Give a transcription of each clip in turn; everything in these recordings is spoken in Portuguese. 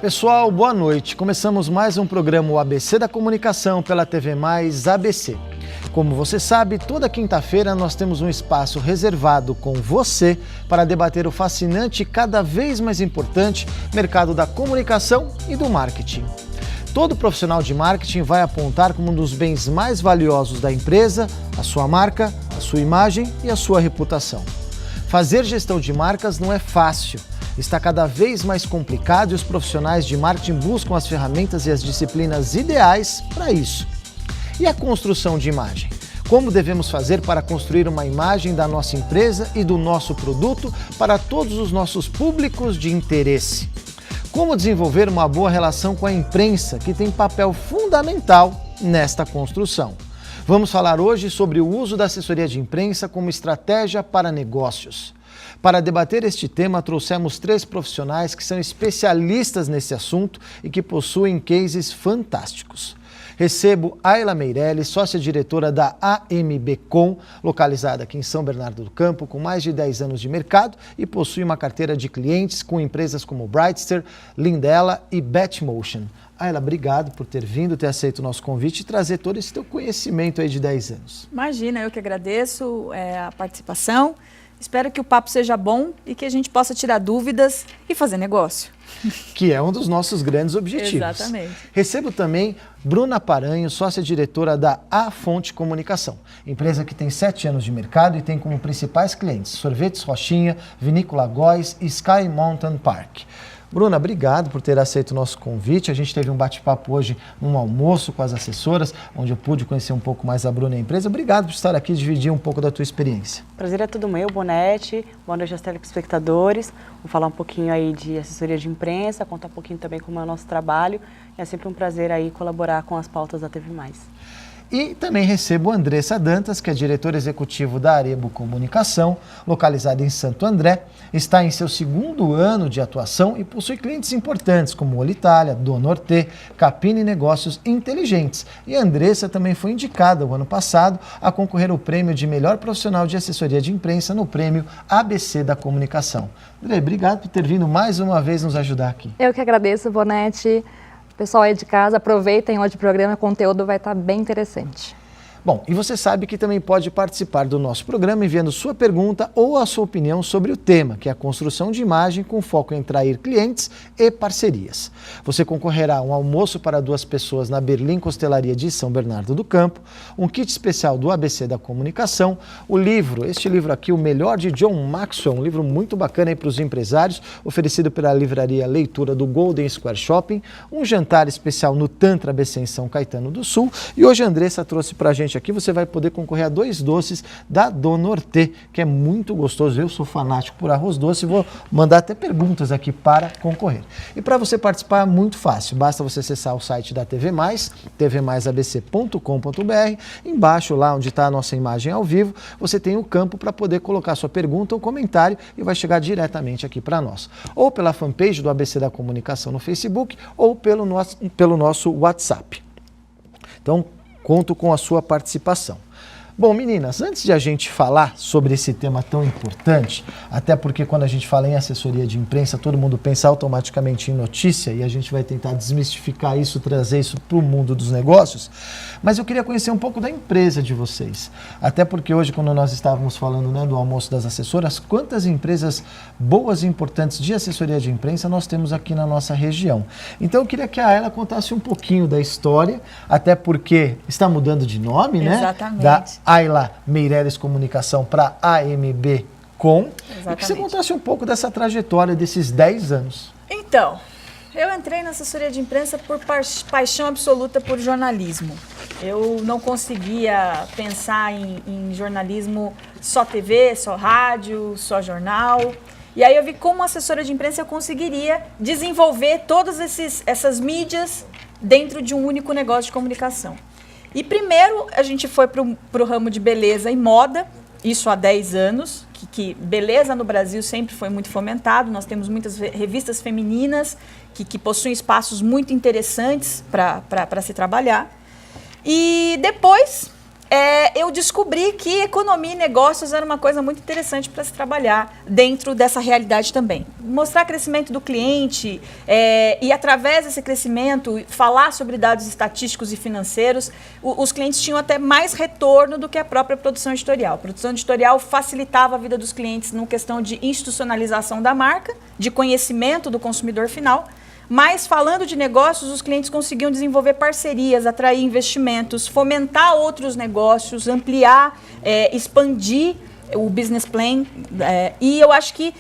Pessoal, boa noite. Começamos mais um programa o ABC da Comunicação pela TV Mais ABC. Como você sabe, toda quinta-feira nós temos um espaço reservado com você para debater o fascinante e cada vez mais importante mercado da comunicação e do marketing. Todo profissional de marketing vai apontar como um dos bens mais valiosos da empresa a sua marca, a sua imagem e a sua reputação. Fazer gestão de marcas não é fácil. Está cada vez mais complicado e os profissionais de marketing buscam as ferramentas e as disciplinas ideais para isso. E a construção de imagem? Como devemos fazer para construir uma imagem da nossa empresa e do nosso produto para todos os nossos públicos de interesse? Como desenvolver uma boa relação com a imprensa, que tem papel fundamental nesta construção? Vamos falar hoje sobre o uso da assessoria de imprensa como estratégia para negócios. Para debater este tema, trouxemos 3 profissionais que são especialistas nesse assunto e que possuem cases fantásticos. Recebo Ayla Meirelles, sócia-diretora da AMB.com, localizada aqui em São Bernardo do Campo, com mais de 10 anos de mercado e possui uma carteira de clientes com empresas como Brightster, Lindela e Batmotion. Ayla, obrigado por ter vindo, ter aceito o nosso convite e trazer todo esse teu conhecimento aí de 10 anos. Imagina, eu que agradeço a participação. Espero que o papo seja bom e que a gente possa tirar dúvidas e fazer negócio. Que é um dos nossos grandes objetivos. Exatamente. Recebo também Bruna Paranho, sócia-diretora da A Fonte Comunicação, empresa que tem 7 anos de mercado e tem como principais clientes Sorvetes Rochinha, Vinícola Góes e Sky Mountain Park. Bruna, obrigado por ter aceito o nosso convite. A gente teve um bate-papo hoje num almoço com as assessoras, onde eu pude conhecer um pouco mais a Bruna e a empresa. Obrigado por estar aqui e dividir um pouco da tua experiência. Prazer é todo meu, Bonetti. Boa noite aos telespectadores. Vou falar um pouquinho aí de assessoria de imprensa, contar um pouquinho também como é o nosso trabalho. É sempre um prazer aí colaborar com as pautas da TV Mais. E também recebo Andressa Dantas, que é diretor executivo da Arebo Comunicação, localizada em Santo André, está em seu 2º ano de atuação e possui clientes importantes como Olitalia, Donorte, Capini Negócios Inteligentes. E a Andressa também foi indicada o ano passado a concorrer ao prêmio de melhor profissional de assessoria de imprensa no prêmio ABC da Comunicação. André, obrigado por ter vindo mais uma vez nos ajudar aqui. Eu que agradeço, Bonetti. Pessoal aí de casa, aproveitem hoje o programa, o conteúdo vai estar bem interessante. Bom, e você sabe que também pode participar do nosso programa enviando sua pergunta ou a sua opinião sobre o tema, que é a construção de imagem com foco em atrair clientes e parcerias. Você concorrerá a um almoço para 2 pessoas na Berlim Costelaria de São Bernardo do Campo, um kit especial do ABC da Comunicação, o livro, este livro aqui, O Melhor de John Maxwell, um livro muito bacana aí para os empresários, oferecido pela livraria Leitura do Golden Square Shopping, um jantar especial no Tantra ABC em São Caetano do Sul, e hoje a Andressa trouxe para a gente aqui, você vai poder concorrer a 2 doces da Donorte, que é muito gostoso. Eu sou fanático por arroz doce e vou mandar até perguntas aqui para concorrer. E para você participar é muito fácil, basta você acessar o site da TV Mais, tvmaisabc.com.br. Embaixo, lá onde está a nossa imagem ao vivo, você tem o campo para poder colocar sua pergunta ou comentário e vai chegar diretamente aqui para nós. Ou pela fanpage do ABC da Comunicação no Facebook ou pelo nosso WhatsApp. Então, conto com a sua participação. Bom, meninas, antes de a gente falar sobre esse tema tão importante, até porque quando a gente fala em assessoria de imprensa, todo mundo pensa automaticamente em notícia e a gente vai tentar desmistificar isso, trazer isso para o mundo dos negócios, mas eu queria conhecer um pouco da empresa de vocês. Até porque hoje, quando nós estávamos falando, né, do almoço das assessoras, quantas empresas boas e importantes de assessoria de imprensa nós temos aqui na nossa região. Então eu queria que a Ayla contasse um pouquinho da história, até porque está mudando de nome, né? Exatamente. Da Ayla Meirelles Comunicação para AMB.com. E que você contasse um pouco dessa trajetória desses 10 anos. Então, eu entrei na assessoria de imprensa por paixão absoluta por jornalismo. Eu não conseguia pensar em jornalismo só TV, só rádio, só jornal. E aí eu vi como assessora de imprensa eu conseguiria desenvolver todas essas mídias dentro de um único negócio de comunicação. E primeiro a gente foi para o ramo de beleza e moda, isso há 10 anos, que beleza no Brasil sempre foi muito fomentado. Nós temos muitas revistas femininas que possuem espaços muito interessantes para se trabalhar. E depois eu descobri que economia e negócios era uma coisa muito interessante para se trabalhar dentro dessa realidade também. Mostrar crescimento do cliente e, através desse crescimento, falar sobre dados estatísticos e financeiros, os clientes tinham até mais retorno do que a própria produção editorial. A produção editorial facilitava a vida dos clientes numa questão de institucionalização da marca, de conhecimento do consumidor final. Mas, falando de negócios, os clientes conseguiam desenvolver parcerias, atrair investimentos, fomentar outros negócios, ampliar, expandir o business plan. E eu acho que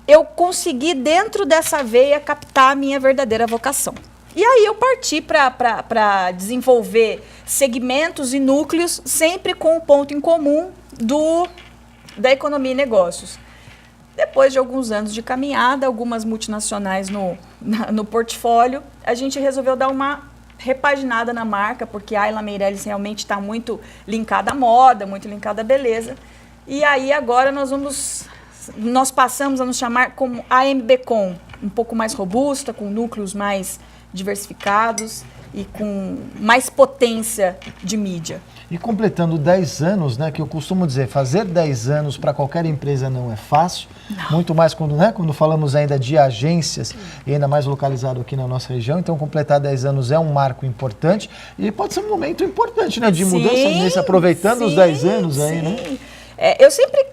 eu consegui, dentro dessa veia, captar a minha verdadeira vocação. E aí eu parti para desenvolver segmentos e núcleos, sempre com o ponto em comum da economia e negócios. Depois de alguns anos de caminhada, algumas multinacionais no portfólio, a gente resolveu dar uma repaginada na marca, porque a Ayla Meirelles realmente está muito linkada à moda, muito linkada à beleza. E aí agora nós passamos a nos chamar como AMBcom, um pouco mais robusta, com núcleos mais diversificados e com mais potência de mídia. E completando 10 anos, né, que eu costumo dizer, fazer 10 anos para qualquer empresa não é fácil, muito mais quando falamos ainda de agências e ainda mais localizado aqui na nossa região, então completar 10 anos é um marco importante e pode ser um momento importante, né, de mudança, aproveitando os 10 anos aí, né? Eu sempre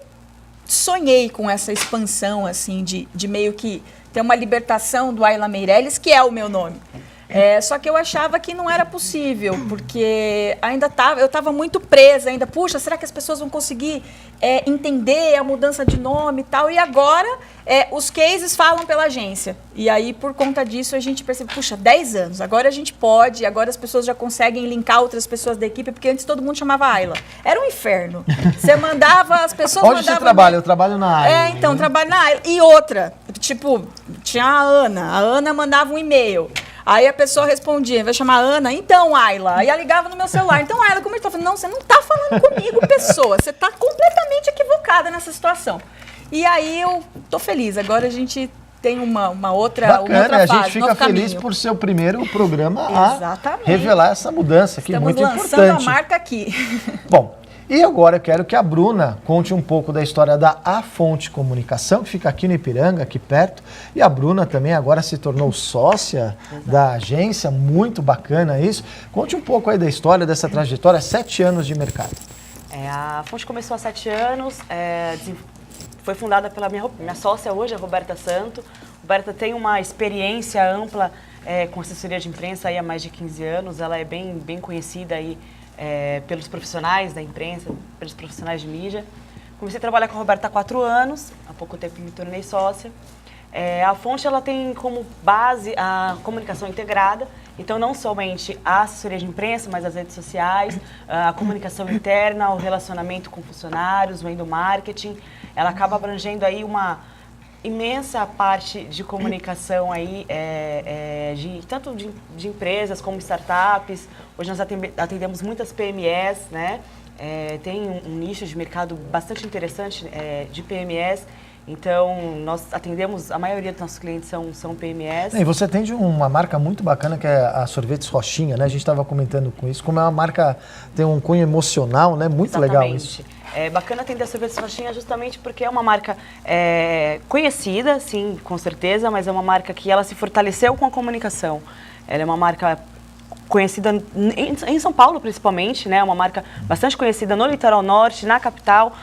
sonhei com essa expansão, assim, de meio que ter uma libertação do Ayla Meirelles, que é o meu nome. Só que eu achava que não era possível, porque eu estava muito presa ainda. Puxa, será que as pessoas vão conseguir entender a mudança de nome e tal? E agora os cases falam pela agência. E aí, por conta disso, a gente percebe, puxa, 10 anos, agora a gente pode, agora as pessoas já conseguem linkar outras pessoas da equipe, porque antes todo mundo chamava Ayla. Era um inferno. Você mandava, as pessoas Onde você trabalha? Eu trabalho na Ayla. Então, trabalho na Ayla. E outra, tipo, tinha a Ana mandava um e-mail. Aí a pessoa respondia, vai chamar a Ana, então, Ayla. Aí ela ligava no meu celular, então, Ayla, como eu estou falando? Não, você não está falando comigo, pessoa. Você está completamente equivocada nessa situação. E aí eu tô feliz. Agora a gente tem uma outra fase. Bacana, a gente fica feliz por ser o primeiro programa a revelar essa mudança, que é muito importante. Estamos lançando a marca aqui. Bom, e agora eu quero que a Bruna conte um pouco da história da A Fonte Comunicação, que fica aqui no Ipiranga, aqui perto. E a Bruna também agora se tornou sócia da agência, muito bacana isso. Conte um pouco aí da história, dessa trajetória, 7 anos de mercado. A Fonte começou há 7 anos, foi fundada pela minha sócia hoje, a Roberta Santo. A Roberta tem uma experiência ampla com assessoria de imprensa aí há mais de 15 anos, ela é bem conhecida aí pelos profissionais da imprensa, pelos profissionais de mídia. Comecei a trabalhar com a Roberta há 4 anos, há pouco tempo me tornei sócia. A Fonte ela tem como base a comunicação integrada, então não somente a assessoria de imprensa, mas as redes sociais, a comunicação interna, o relacionamento com funcionários, o endomarketing. Ela acaba abrangendo aí uma imensa parte de comunicação aí, tanto de empresas como startups. Hoje nós atendemos muitas PMEs, né? Tem um nicho de mercado bastante interessante de PMEs. Então, nós atendemos, a maioria dos nossos clientes são PMEs. E você atende uma marca muito bacana, que é a Sorvetes Rochinha, né? A gente estava comentando com isso, como é uma marca, tem um cunho emocional, né? Muito legal isso. É bacana atender a Sorvetes Rochinha justamente porque é uma marca conhecida, sim, com certeza, mas é uma marca que ela se fortaleceu com a comunicação. Ela é uma marca conhecida em São Paulo, principalmente, né? Uma marca bastante conhecida no Litoral Norte, na capital.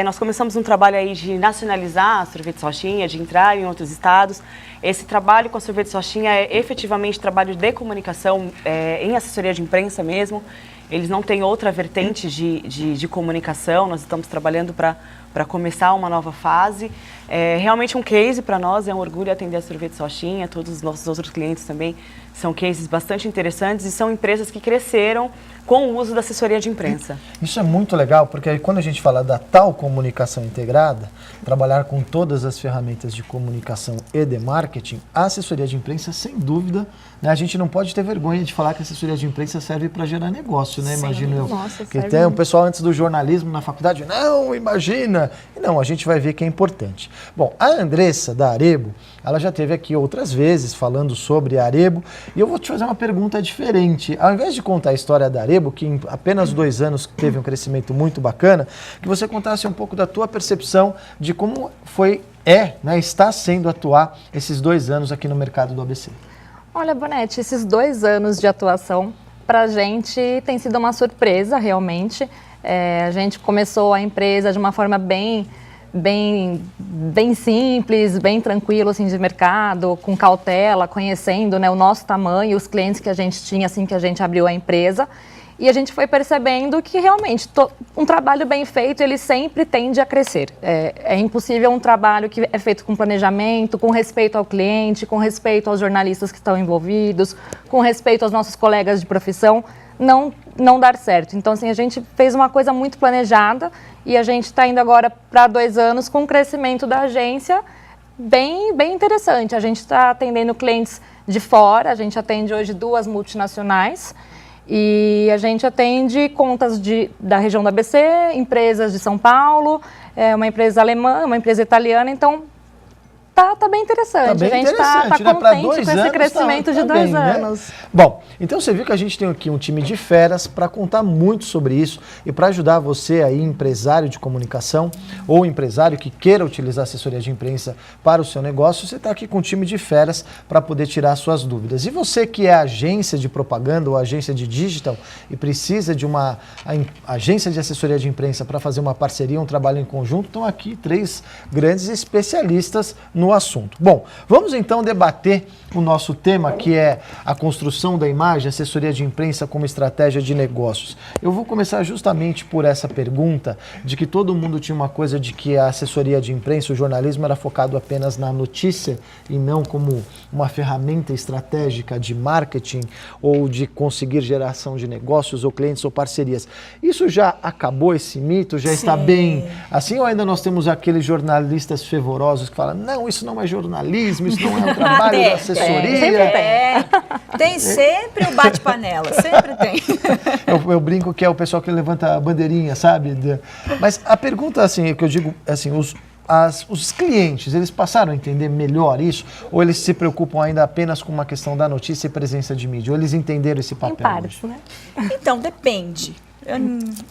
Nós começamos um trabalho aí de nacionalizar a Sorvetes Rochinha, de entrar em outros estados. Esse trabalho com a Sorvetes Rochinha é efetivamente trabalho de comunicação, em assessoria de imprensa mesmo. Eles não têm outra vertente de comunicação, nós estamos trabalhando para começar uma nova fase. É realmente um case para nós, é um orgulho atender a Sorvetes Rochinha, todos os nossos outros clientes também são cases bastante interessantes e são empresas que cresceram com o uso da assessoria de imprensa. Isso é muito legal, porque aí quando a gente fala da tal comunicação integrada, trabalhar com todas as ferramentas de comunicação e de marketing, a assessoria de imprensa, sem dúvida, né, a gente não pode ter vergonha de falar que a assessoria de imprensa serve para gerar negócio, né? Imagino eu. Nossa, que tem o pessoal antes do jornalismo na faculdade, não, imagina, bacana? E não, a gente vai ver que é importante. Bom, a Andressa, da Arebo, ela já esteve aqui outras vezes falando sobre a Arebo, e eu vou te fazer uma pergunta diferente. Ao invés de contar a história da Arebo, que em apenas 2 anos teve um crescimento muito bacana, que você contasse um pouco da tua percepção de como está sendo atuar esses 2 anos aqui no mercado do ABC. Olha, Bonetti, esses 2 anos de atuação, para a gente tem sido uma surpresa, realmente. A gente começou a empresa de uma forma bem simples, bem tranquilo assim, de mercado, com cautela, conhecendo, né, o nosso tamanho, os clientes que a gente tinha assim que a gente abriu a empresa. E a gente foi percebendo que realmente um trabalho bem feito, ele sempre tende a crescer. É impossível um trabalho que é feito com planejamento, com respeito ao cliente, com respeito aos jornalistas que estão envolvidos, com respeito aos nossos colegas de profissão, não dar certo. Então, assim, a gente fez uma coisa muito planejada e a gente está indo agora para 2 anos com um crescimento da agência bem interessante. A gente está atendendo clientes de fora, a gente atende hoje 2 multinacionais, e a gente atende contas da região do ABC, empresas de São Paulo, uma empresa alemã, uma empresa italiana, então tá bem interessante. Tá bem a gente interessante, tá né? contente com esse anos, crescimento de 2 bem, anos. Né? Bom, então você viu que a gente tem aqui um time de feras para contar muito sobre isso e para ajudar você aí, empresário de comunicação ou empresário que queira utilizar assessoria de imprensa para o seu negócio, você está aqui com um time de feras para poder tirar suas dúvidas. E você que é agência de propaganda ou agência de digital e precisa de uma agência de assessoria de imprensa para fazer uma parceria, um trabalho em conjunto, estão aqui 3 grandes especialistas no assunto. Bom, vamos então debater o nosso tema, que é a construção da imagem, assessoria de imprensa como estratégia de negócios. Eu vou começar justamente por essa pergunta de que todo mundo tinha uma coisa de que a assessoria de imprensa, o jornalismo era focado apenas na notícia e não como uma ferramenta estratégica de marketing ou de conseguir geração de negócios ou clientes ou parcerias. Isso já acabou, esse mito? Já está bem assim, ou ainda nós temos aqueles jornalistas fervorosos que falam, não, isso não é jornalismo, isso não é um trabalho da assessoria. Tem sempre o bate-panela, sempre tem. Eu brinco que é o pessoal que levanta a bandeirinha, sabe? Mas a pergunta, assim, que eu digo, assim, os clientes, eles passaram a entender melhor isso? Ou eles se preocupam ainda apenas com uma questão da notícia e presença de mídia? Ou eles entenderam esse papel? Em partes, né? Então, depende.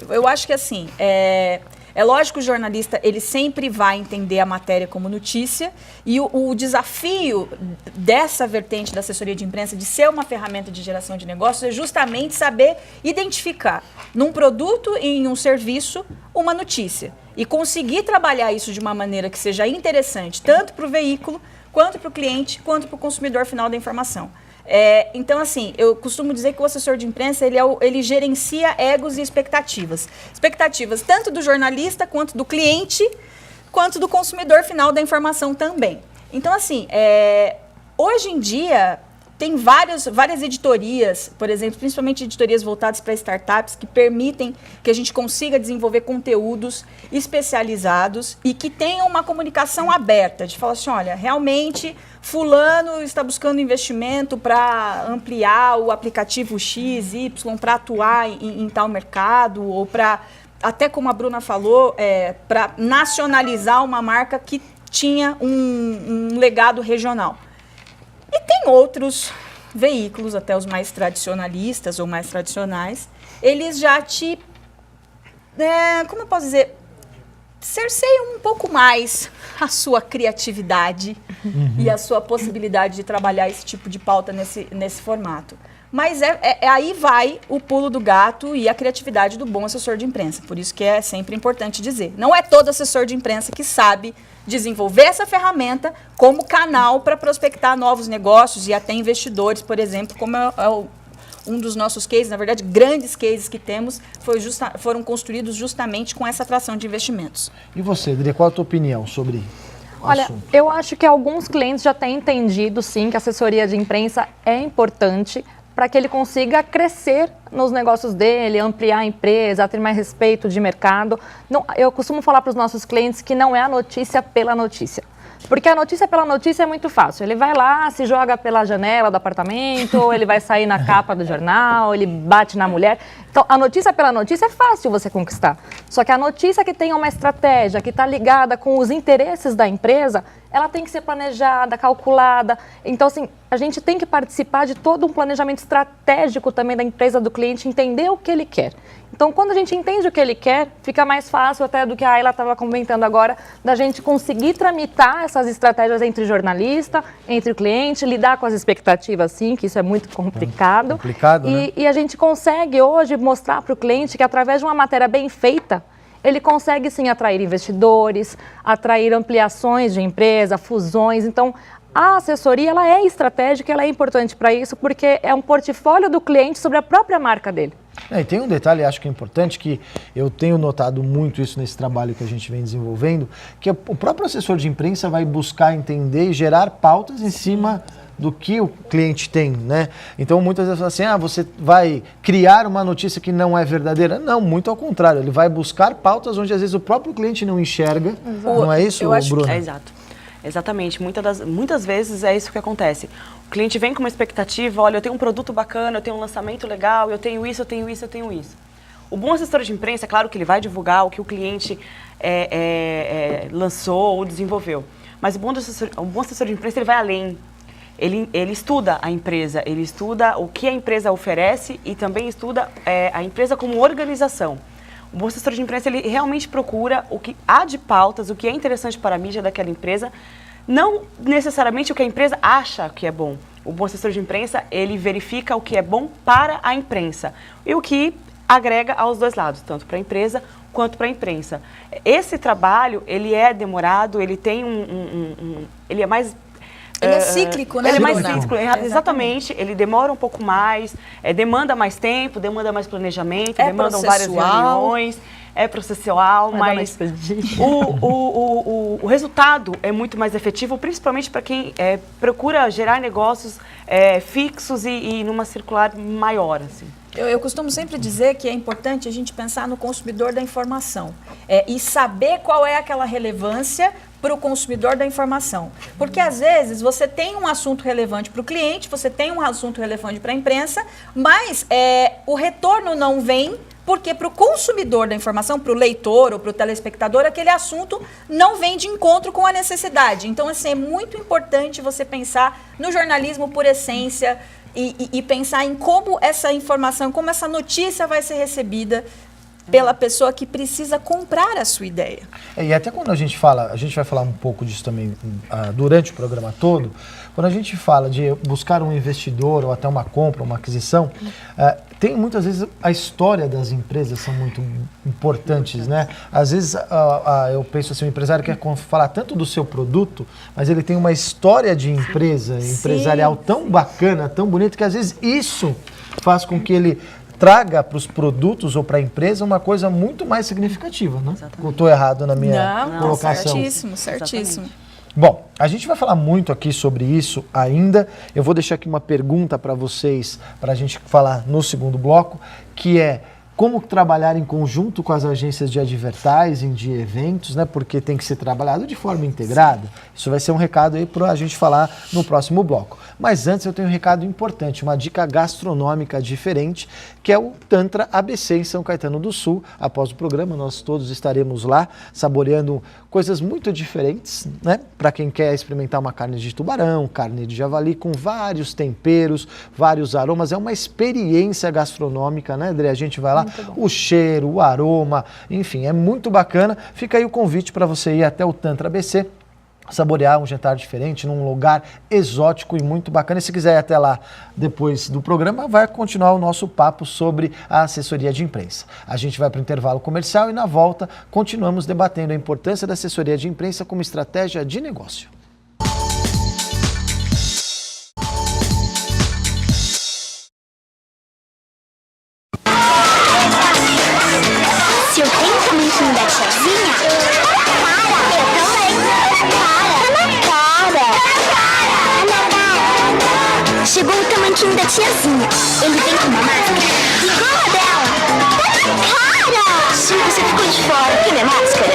Eu acho que assim, é lógico que o jornalista ele sempre vai entender a matéria como notícia e o desafio dessa vertente da assessoria de imprensa de ser uma ferramenta de geração de negócios é justamente saber identificar num produto e em um serviço uma notícia e conseguir trabalhar isso de uma maneira que seja interessante tanto para o veículo, quanto para o cliente, quanto para o consumidor final da informação. Então, assim, eu costumo dizer que o assessor de imprensa, ele gerencia egos e expectativas. Expectativas tanto do jornalista, quanto do cliente, quanto do consumidor final da informação também. Então, assim, hoje em dia, tem várias editorias, por exemplo, principalmente editorias voltadas para startups, que permitem que a gente consiga desenvolver conteúdos especializados e que tenham uma comunicação aberta, de falar assim, olha, realmente fulano está buscando investimento para ampliar o aplicativo X, Y, para atuar em tal mercado, ou para, até como a Bruna falou, para nacionalizar uma marca que tinha um legado regional. E tem outros veículos, até os mais tradicionalistas ou mais tradicionais, eles já como eu posso dizer, cerceiam um pouco mais a sua criatividade e a sua possibilidade de trabalhar esse tipo de pauta nesse formato. Mas aí vai o pulo do gato e a criatividade do bom assessor de imprensa. Por isso que é sempre importante dizer. Não é todo assessor de imprensa que sabe desenvolver essa ferramenta como canal para prospectar novos negócios e até investidores, por exemplo, como um dos nossos cases, na verdade, grandes cases que temos, foram construídos justamente com essa atração de investimentos. E você, Adri, qual a tua opinião sobre o assunto? Eu acho que alguns clientes já têm entendido, sim, que a assessoria de imprensa é importante para que ele consiga crescer nos negócios dele, ampliar a empresa, ter mais respeito de mercado. Não, eu costumo falar para os nossos clientes que não é a notícia pela notícia. Porque a notícia pela notícia é muito fácil. Ele vai lá, se joga pela janela do apartamento, ou ele vai sair na capa do jornal, ele bate na mulher. Então, a notícia pela notícia é fácil você conquistar. Só que a notícia que tem uma estratégia, que está ligada com os interesses da empresa, ela tem que ser planejada, calculada. Então, assim, a gente tem que participar de todo um planejamento estratégico também da empresa, do cliente, entender o que ele quer. Então, quando a gente entende o que ele quer, fica mais fácil até do que a Ayla estava comentando agora, da gente conseguir tramitar essas estratégias entre jornalista, entre o cliente, lidar com as expectativas, sim, que isso é muito complicado. Complicado, né? E a gente consegue hoje mostrar para o cliente que através de uma matéria bem feita, ele consegue sim atrair investidores, atrair ampliações de empresa, fusões. Então, a assessoria ela é estratégica, ela é importante para isso, porque é um portfólio do cliente sobre a própria marca dele. E tem um detalhe, acho que é importante, que eu tenho notado muito isso nesse trabalho que a gente vem desenvolvendo, que o próprio assessor de imprensa vai buscar entender e gerar pautas em cima do que o cliente tem, né? Então, muitas vezes assim, você vai criar uma notícia que não é verdadeira. Não, muito ao contrário, ele vai buscar pautas onde às vezes o próprio cliente não enxerga. Não é isso, Bruno? É exato. Exatamente. Muitas vezes é isso que acontece. O cliente vem com uma expectativa, olha, eu tenho um produto bacana, eu tenho um lançamento legal, eu tenho isso, eu tenho isso, eu tenho isso. O bom assessor de imprensa, é claro que ele vai divulgar o que o cliente lançou ou desenvolveu. Mas o bom assessor de imprensa, ele vai além. Ele estuda a empresa, ele estuda o que a empresa oferece e também estuda a empresa como organização. O bom assessor de imprensa, ele realmente procura o que há de pautas, o que é interessante para a mídia daquela empresa, não necessariamente o que a empresa acha que é bom. O bom assessor de imprensa, ele verifica o que é bom para a imprensa e o que agrega aos dois lados, tanto para a empresa quanto para a imprensa. Esse trabalho, ele é demorado, ele tem ele é mais... Ele é cíclico, né? Ele é mais cíclico, exatamente. Ele demora um pouco mais, demanda mais tempo, demanda mais planejamento, demandam várias reuniões, é processual, mas o resultado é muito mais efetivo, principalmente para quem procura gerar negócios fixos e numa circular maior, assim. Eu costumo sempre dizer que é importante a gente pensar no consumidor da informação e saber qual é aquela relevância para o consumidor da informação. Porque, às vezes, você tem um assunto relevante para o cliente, você tem um assunto relevante para a imprensa, mas o retorno não vem porque para o consumidor da informação, para o leitor ou para o telespectador, aquele assunto não vem de encontro com a necessidade. Então, assim, é muito importante você pensar no jornalismo por essência e pensar em como essa informação, como essa notícia vai ser recebida pela pessoa que precisa comprar a sua ideia. E até quando a gente vai falar um pouco disso também durante o programa todo, quando a gente fala de buscar um investidor ou até uma compra, uma aquisição, tem muitas vezes a história das empresas são muito importantes, né? Às vezes eu penso assim, o empresário quer falar tanto do seu produto, mas ele tem uma história de empresa, empresarial tão bacana, tão bonita, que às vezes isso faz com que ele traga para os produtos ou para a empresa uma coisa muito mais significativa, né? Eu estou errado na minha colocação. Certíssimo, certíssimo. Exatamente. Bom, a gente vai falar muito aqui sobre isso ainda. Eu vou deixar aqui uma pergunta para vocês, para a gente falar no segundo bloco, que é como trabalhar em conjunto com as agências de advertising, de eventos, né? Porque tem que ser trabalhado de forma integrada. Isso vai ser um recado aí para a gente falar no próximo bloco. Mas antes eu tenho um recado importante, uma dica gastronômica diferente, que é o Tantra ABC em São Caetano do Sul. Após o programa, nós todos estaremos lá saboreando coisas muito diferentes, né? Para quem quer experimentar uma carne de tubarão, carne de javali, com vários temperos, vários aromas. É uma experiência gastronômica, né, André? A gente vai lá, o cheiro, o aroma, enfim, é muito bacana. Fica aí o convite para você ir até o Tantra ABC, saborear um jantar diferente num lugar exótico e muito bacana. E se quiser ir até lá depois do programa, vai continuar o nosso papo sobre a assessoria de imprensa. A gente vai para o intervalo comercial e na volta continuamos debatendo a importância da assessoria de imprensa como estratégia de negócio. Se eu tenho o tamanquinho da tiazinha, para, eu também. Chegou o tamanquinho da tiazinha. Ele vem com uma máscara igual a dela. Tá na cara! Sim, você ficou de fora. Quer minha máscara?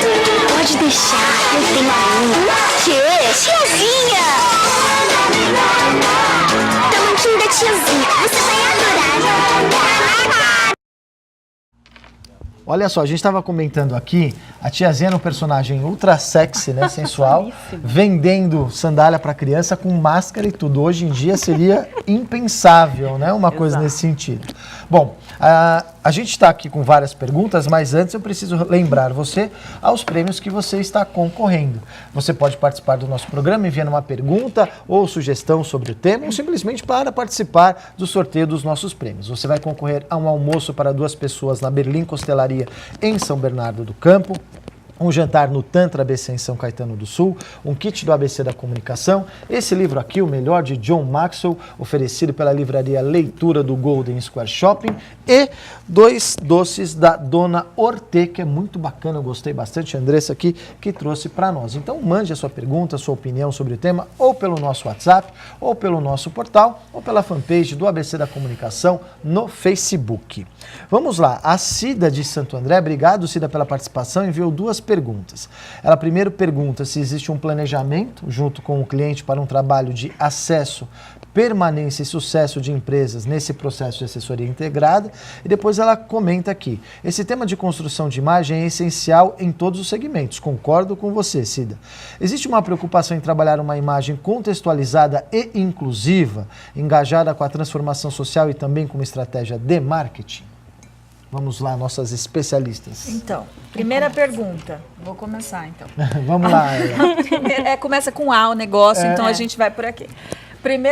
Pode deixar, eu tenho ainda. Que? Tiazinha! Tamanquinho da tiazinha, você vai adorar. Olha só, a gente estava comentando aqui, a tiazinha era um personagem ultra sexy, né, sensual, vendendo sandália para criança com máscara e tudo. Hoje em dia seria impensável, né, uma coisa nesse sentido. Bom, a gente está aqui com várias perguntas, mas antes eu preciso lembrar você aos prêmios que você está concorrendo. Você pode participar do nosso programa enviando uma pergunta ou sugestão sobre o tema ou simplesmente para participar do sorteio dos nossos prêmios. Você vai concorrer a um almoço para 2 pessoas na Berlim Costelaria em São Bernardo do Campo, um jantar no Tantra ABC em São Caetano do Sul, um kit do ABC da Comunicação, esse livro aqui, O Melhor, de John Maxwell, oferecido pela livraria Leitura do Golden Square Shopping, e 2 doces da Dona Hortê, que é muito bacana, eu gostei bastante, a Andressa aqui, que trouxe para nós. Então mande a sua pergunta, a sua opinião sobre o tema, ou pelo nosso WhatsApp, ou pelo nosso portal, ou pela fanpage do ABC da Comunicação no Facebook. Vamos lá, a Cida de Santo André, obrigado Cida pela participação, enviou 2 perguntas. Ela primeiro pergunta se existe um planejamento junto com o cliente para um trabalho de acesso, permanência e sucesso de empresas nesse processo de assessoria integrada, e depois ela comenta aqui, esse tema de construção de imagem é essencial em todos os segmentos, concordo com você, Cida. Existe uma preocupação em trabalhar uma imagem contextualizada e inclusiva, engajada com a transformação social e também com uma estratégia de marketing? Vamos lá, nossas especialistas. Então, primeira pergunta. Vou começar, então. Vamos lá. Começa com A o negócio, então a gente vai por aqui.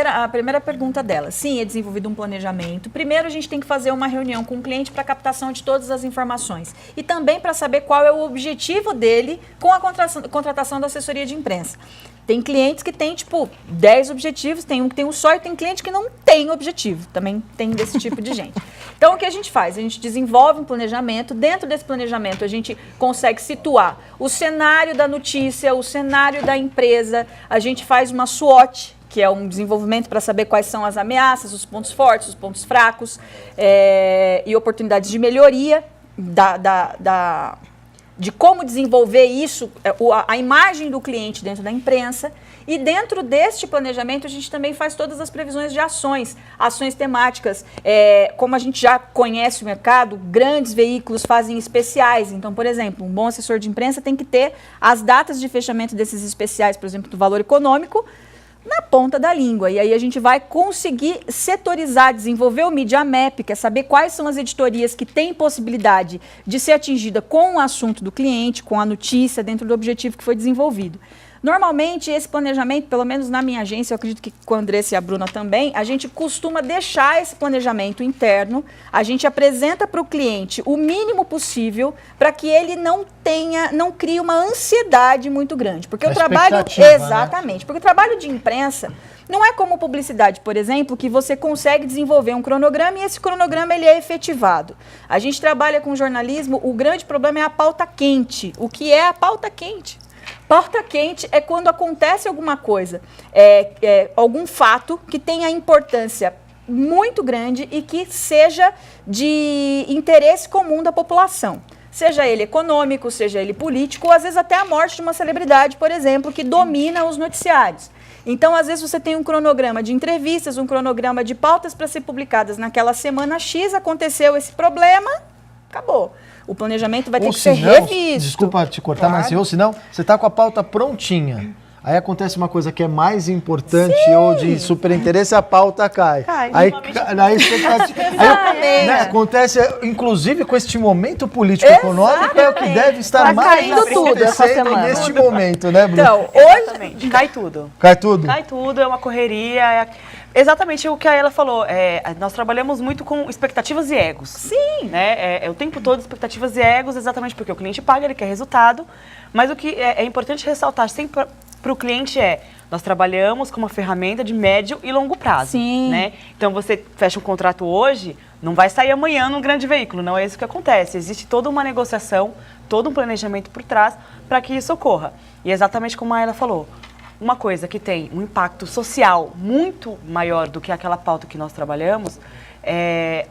A primeira pergunta dela. Sim, é desenvolvido um planejamento. Primeiro, a gente tem que fazer uma reunião com o cliente para captação de todas as informações. E também para saber qual é o objetivo dele com a contratação da assessoria de imprensa. Tem clientes que têm, 10 objetivos, tem um que tem um só e tem cliente que não tem objetivo. Também tem desse tipo de gente. Então, o que a gente faz? A gente desenvolve um planejamento. Dentro desse planejamento, a gente consegue situar o cenário da notícia, o cenário da empresa. A gente faz uma SWOT, que é um desenvolvimento para saber quais são as ameaças, os pontos fortes, os pontos fracos e oportunidades de melhoria de como desenvolver isso, a imagem do cliente dentro da imprensa. E dentro deste planejamento, a gente também faz todas as previsões de ações temáticas. Como a gente já conhece o mercado, grandes veículos fazem especiais. Então, por exemplo, um bom assessor de imprensa tem que ter as datas de fechamento desses especiais, por exemplo, do Valor Econômico, na ponta da língua. E aí a gente vai conseguir setorizar, desenvolver o Media Map, que é saber quais são as editorias que têm possibilidade de ser atingida com o assunto do cliente, com a notícia, dentro do objetivo que foi desenvolvido. Normalmente, esse planejamento, pelo menos na minha agência, eu acredito que com a Andressa e a Bruna também, a gente costuma deixar esse planejamento interno, a gente apresenta para o cliente o mínimo possível para que ele não crie uma ansiedade muito grande. Porque o trabalho... Exatamente. Né? Porque o trabalho de imprensa não é como publicidade, por exemplo, que você consegue desenvolver um cronograma e esse cronograma ele é efetivado. A gente trabalha com jornalismo, o grande problema é a pauta quente. O que é a pauta quente? Pauta quente é quando acontece alguma coisa, algum fato que tenha importância muito grande e que seja de interesse comum da população. Seja ele econômico, seja ele político, ou às vezes até a morte de uma celebridade, por exemplo, que domina os noticiários. Então, às vezes você tem um cronograma de entrevistas, um cronograma de pautas para ser publicadas naquela semana X, aconteceu esse problema, acabou. O planejamento vai ter que ser revisto. Desculpa te cortar, claro. Mas se não, você está com a pauta prontinha. Aí acontece uma coisa que é mais importante ou de super interesse, a pauta cai. Aí acontece, inclusive, com este momento político-econômico, é o que deve estar mais acontecendo neste momento, né, Bruno? Então, hoje cai tudo. Cai tudo? Cai tudo, é uma correria, exatamente o que a ela falou. Nós trabalhamos muito com expectativas e egos. Sim. Né? O tempo todo expectativas e egos, exatamente porque o cliente paga, ele quer resultado. Mas o que é importante ressaltar sempre para o cliente nós trabalhamos com uma ferramenta de médio e longo prazo. Sim. Né? Então, você fecha um contrato hoje, não vai sair amanhã num grande veículo, não é isso que acontece. Existe toda uma negociação, todo um planejamento por trás para que isso ocorra. E exatamente como a Ayla falou, uma coisa que tem um impacto social muito maior do que aquela pauta que nós trabalhamos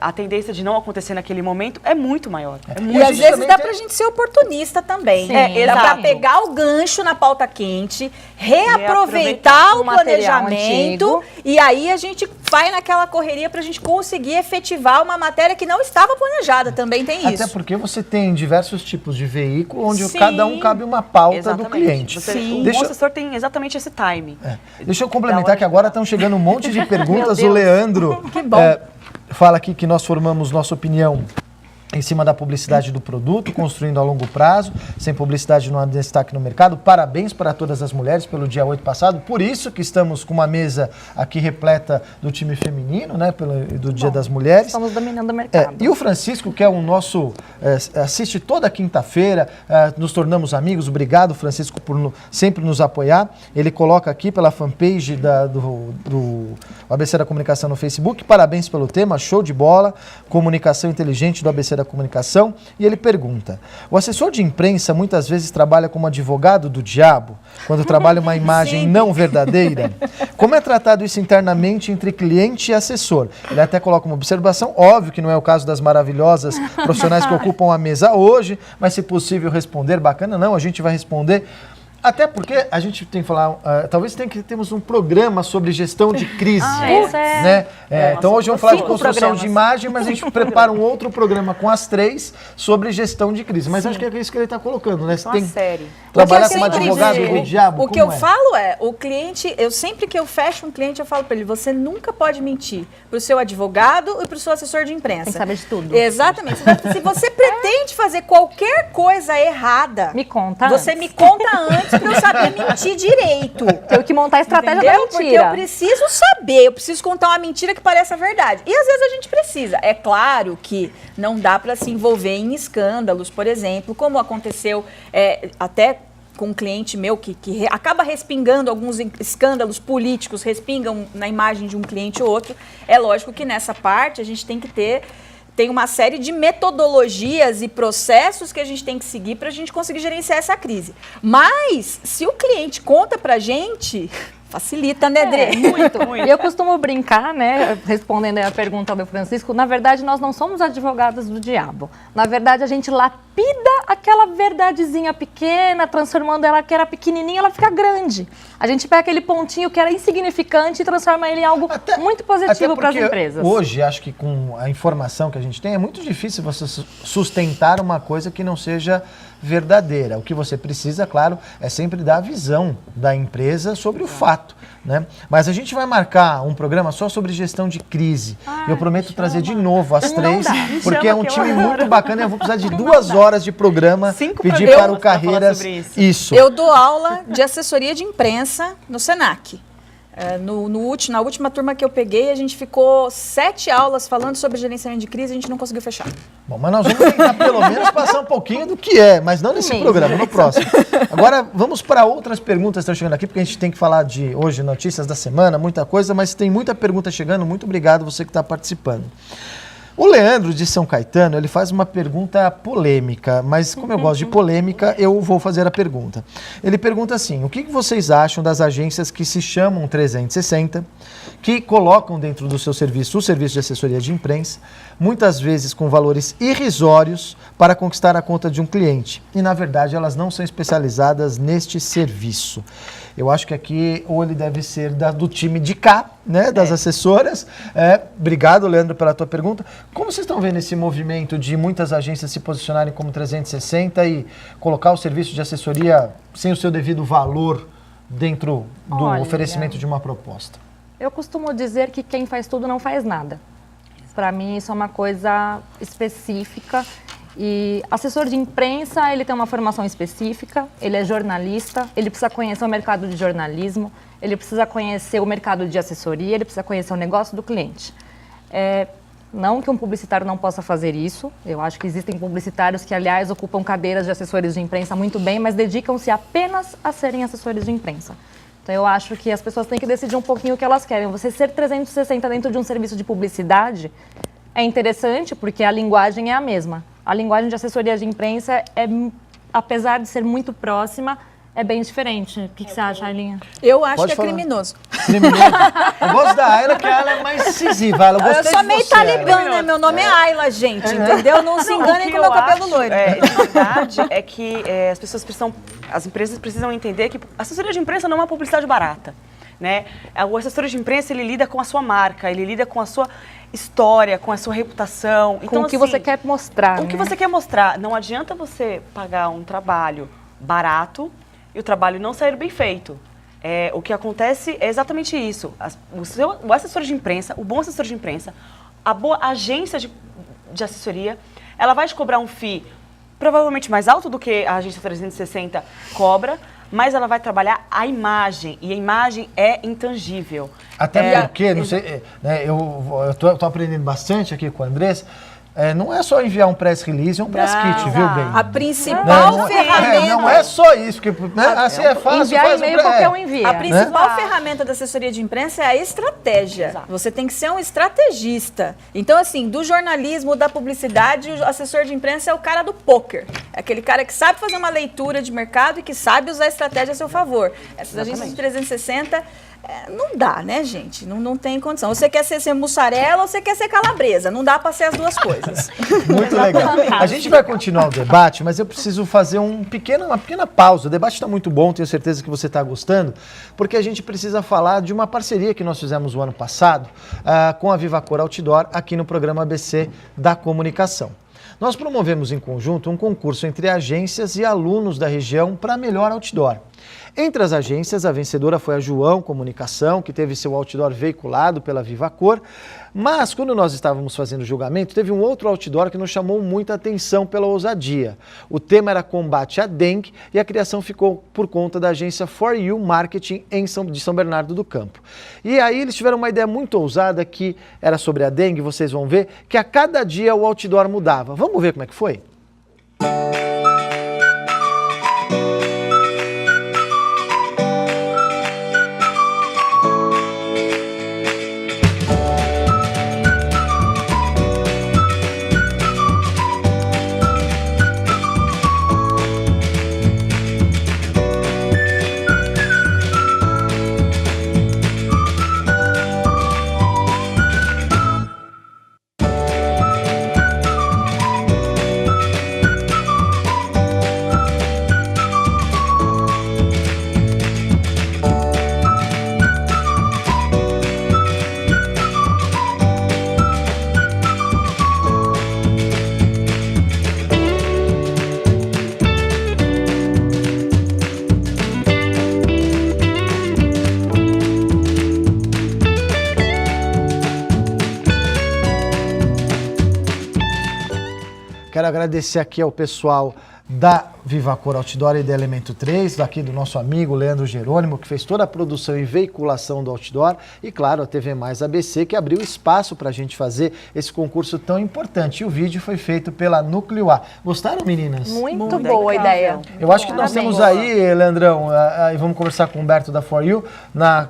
a tendência de não acontecer naquele momento é muito maior. E às vezes dá pra gente ser oportunista também. Sim, Dá pra exato. pegar o gancho na pauta quente, reaproveitar o o material planejamento antigo. e aí a gente vai naquela correria pra gente conseguir efetivar uma matéria que não estava planejada. Também tem isso. Até porque você tem diversos tipos de veículo onde Sim. cada um cabe uma pauta Exatamente. do cliente. O Deixa, bom assessor tem exatamente esse time. deixa eu complementar que agora estão chegando um monte de perguntas. Meu O Deus. Leandro Que bom. fala aqui que nós formamos nossa opinião em cima da publicidade do produto, construindo a longo prazo, sem publicidade não há destaque no mercado. Parabéns para todas as mulheres pelo dia 8 passado, por isso que estamos com uma mesa aqui repleta do time feminino, né, do Dia das Mulheres. Estamos dominando o mercado. E o Francisco, que é o nosso, assiste toda quinta-feira, nos tornamos amigos, obrigado Francisco por sempre nos apoiar. Ele coloca aqui pela fanpage do ABC da Comunicação no Facebook, parabéns pelo tema, show de bola, comunicação inteligente do ABC da Comunicação, e ele pergunta, o assessor de imprensa muitas vezes trabalha como advogado do diabo, quando trabalha uma imagem não verdadeira? Como é tratado isso internamente entre cliente e assessor? Ele até coloca uma observação, óbvio que não é o caso das maravilhosas profissionais que ocupam a mesa hoje, mas se possível responder, bacana, não, a gente vai responder. Até porque a gente tem que falar, talvez temos um programa sobre gestão de crise. Isso é. Né? Então hoje vamos falar de 5 construção programas. de imagem, mas a gente prepara um outro programa com as 3 sobre gestão de crise. Mas acho que é isso que ele está colocando, né? Você Uma tem que série. trabalhar O que eu como sempre advogado digo, do diabo. O que como eu é? falo o cliente, sempre que eu fecho um cliente, eu falo para ele, você nunca pode mentir para o seu advogado e para o seu assessor de imprensa. Tem que saber de tudo. Exatamente. Se você pretende fazer qualquer coisa errada, Me conta você antes. me conta antes para eu saber mentir direito. Tenho que montar a estratégia Entendeu? da Porque mentira. eu preciso saber, eu preciso contar uma mentira que pareça verdade. E às vezes a gente precisa. É claro que não dá para se envolver em escândalos, por exemplo, como aconteceu até com um cliente meu que acaba respingando alguns escândalos políticos, respingam na imagem de um cliente ou outro. É lógico que nessa parte a gente tem uma série de metodologias e processos que a gente tem que seguir para a gente conseguir gerenciar essa crise. Mas, se o cliente conta para a gente, facilita, né, Dre? Muito, muito. E eu costumo brincar, né, respondendo aí a pergunta do Francisco, na verdade nós não somos advogados do diabo. Na verdade a gente lapida aquela verdadezinha pequena, transformando ela que era pequenininha, ela fica grande. A gente pega aquele pontinho que era insignificante e transforma ele em algo muito positivo para as empresas. Hoje, acho que com a informação que a gente tem, é muito difícil você sustentar uma coisa que não seja verdadeira. O que você precisa, claro, é sempre dar a visão da empresa sobre o fato, né? Mas a gente vai marcar um programa só sobre gestão de crise. Eu prometo trazer de novo às 3, porque é um time muito bacana. Eu vou precisar de 2 horas de programa, 5 pedir programas para o pra falar Carreiras sobre isso. isso. Eu dou aula de assessoria de imprensa no Senac. Na última turma que eu peguei, a gente ficou 7 aulas falando sobre gerenciamento de crise e a gente não conseguiu fechar. Bom, mas nós vamos tentar pelo menos passar um pouquinho do que mas não nesse programa, no próximo. Agora vamos para outras perguntas que estão chegando aqui, porque a gente tem que falar de hoje notícias da semana, muita coisa, mas tem muita pergunta chegando. Muito obrigado você que está participando. O Leandro de São Caetano, ele faz uma pergunta polêmica, mas como eu gosto de polêmica, eu vou fazer a pergunta. Ele pergunta assim, o que vocês acham das agências que se chamam 360, que colocam dentro do seu serviço o serviço de assessoria de imprensa, muitas vezes com valores irrisórios para conquistar a conta de um cliente, e na verdade elas não são especializadas neste serviço. Eu acho que aqui, ou ele deve ser do time de cá, né, das assessoras. Obrigado, Leandro, pela tua pergunta. Como vocês estão vendo esse movimento de muitas agências se posicionarem como 360 e colocar o serviço de assessoria sem o seu devido valor dentro do oferecimento de uma proposta? Eu costumo dizer que quem faz tudo não faz nada. Para mim, isso é uma coisa específica. E assessor de imprensa, ele tem uma formação específica, ele é jornalista, ele precisa conhecer o mercado de jornalismo, ele precisa conhecer o mercado de assessoria, ele precisa conhecer o negócio do cliente. Não que um publicitário não possa fazer isso, eu acho que existem publicitários que, aliás, ocupam cadeiras de assessores de imprensa muito bem, mas dedicam-se apenas a serem assessores de imprensa. Então, eu acho que as pessoas têm que decidir um pouquinho o que elas querem. Você ser 360 dentro de um serviço de publicidade é interessante porque a linguagem é a mesma. A linguagem de assessoria de imprensa, apesar de ser muito próxima, é bem diferente. O que você acha, Ailinha? Eu acho Pode que é falar. criminoso. Criminoso. Eu gosto da Ayla, que ela é mais incisiva. Eu Eu gostei sou de meio você, talibã, Ayla. né? Meu nome é Ayla, gente, entendeu? Não se enganem O que com o meu eu cabelo acho, loiro. de verdade, é que as pessoas precisam, as empresas precisam entender que a assessoria de imprensa não é uma publicidade barata, né? O assessor de imprensa, ele lida com a sua marca, ele lida com a sua história, com a sua reputação. Com o que você quer mostrar, O que né? você quer mostrar. Não adianta você pagar um trabalho barato e o trabalho não sair bem feito. O que acontece é exatamente isso. O assessor de imprensa, o bom assessor de imprensa, a boa agência de assessoria, ela vai te cobrar um FII provavelmente mais alto do que a agência 360 cobra, mas ela vai trabalhar a imagem, e a imagem é intangível. Até porque, não sei, né, eu tô aprendendo bastante aqui com o Andrés, não é só enviar um press release e um press kit, viu, bem? A principal ferramenta... não é só isso, porque né, assim é fácil. Enviar faz e-mail qualquer um envia. A principal ferramenta da assessoria de imprensa é a estratégia. Exato. Você tem que ser um estrategista. Então, assim, do jornalismo, da publicidade, o assessor de imprensa é o cara do poker. É aquele cara que sabe fazer uma leitura de mercado e que sabe usar a estratégia a seu favor. Essas agências de 360... não dá, né, gente? Não tem condição. Você quer ser mussarela ou você quer ser calabresa? Não dá para ser as duas coisas. Muito legal. A gente vai continuar o debate, mas eu preciso fazer uma pequena pausa. O debate está muito bom, tenho certeza que você está gostando, porque a gente precisa falar de uma parceria que nós fizemos o ano passado com a VivaCor Outdoor aqui no programa ABC da Comunicação. Nós promovemos em conjunto um concurso entre agências e alunos da região para melhor outdoor. Entre as agências, a vencedora foi a João Comunicação, que teve seu outdoor veiculado pela VivaCor, mas quando nós estávamos fazendo o julgamento, teve um outro outdoor que nos chamou muita atenção pela ousadia. O tema era combate à dengue e a criação ficou por conta da agência For You Marketing de São Bernardo do Campo. E aí eles tiveram uma ideia muito ousada que era sobre a dengue, vocês vão ver, que a cada dia o outdoor mudava. Vamos ver como é que foi? Quero agradecer aqui ao pessoal da VivaCor Outdoor e da Elemento 3, daqui do nosso amigo Leandro Jerônimo, que fez toda a produção e veiculação do outdoor, e claro, a TV Mais ABC, que abriu espaço para a gente fazer esse concurso tão importante. E o vídeo foi feito pela Núcleo A. Gostaram, meninas? Muito boa a ideia. Eu acho que nós Parabéns. temos aí, Leandrão, e vamos conversar com o Humberto da For You,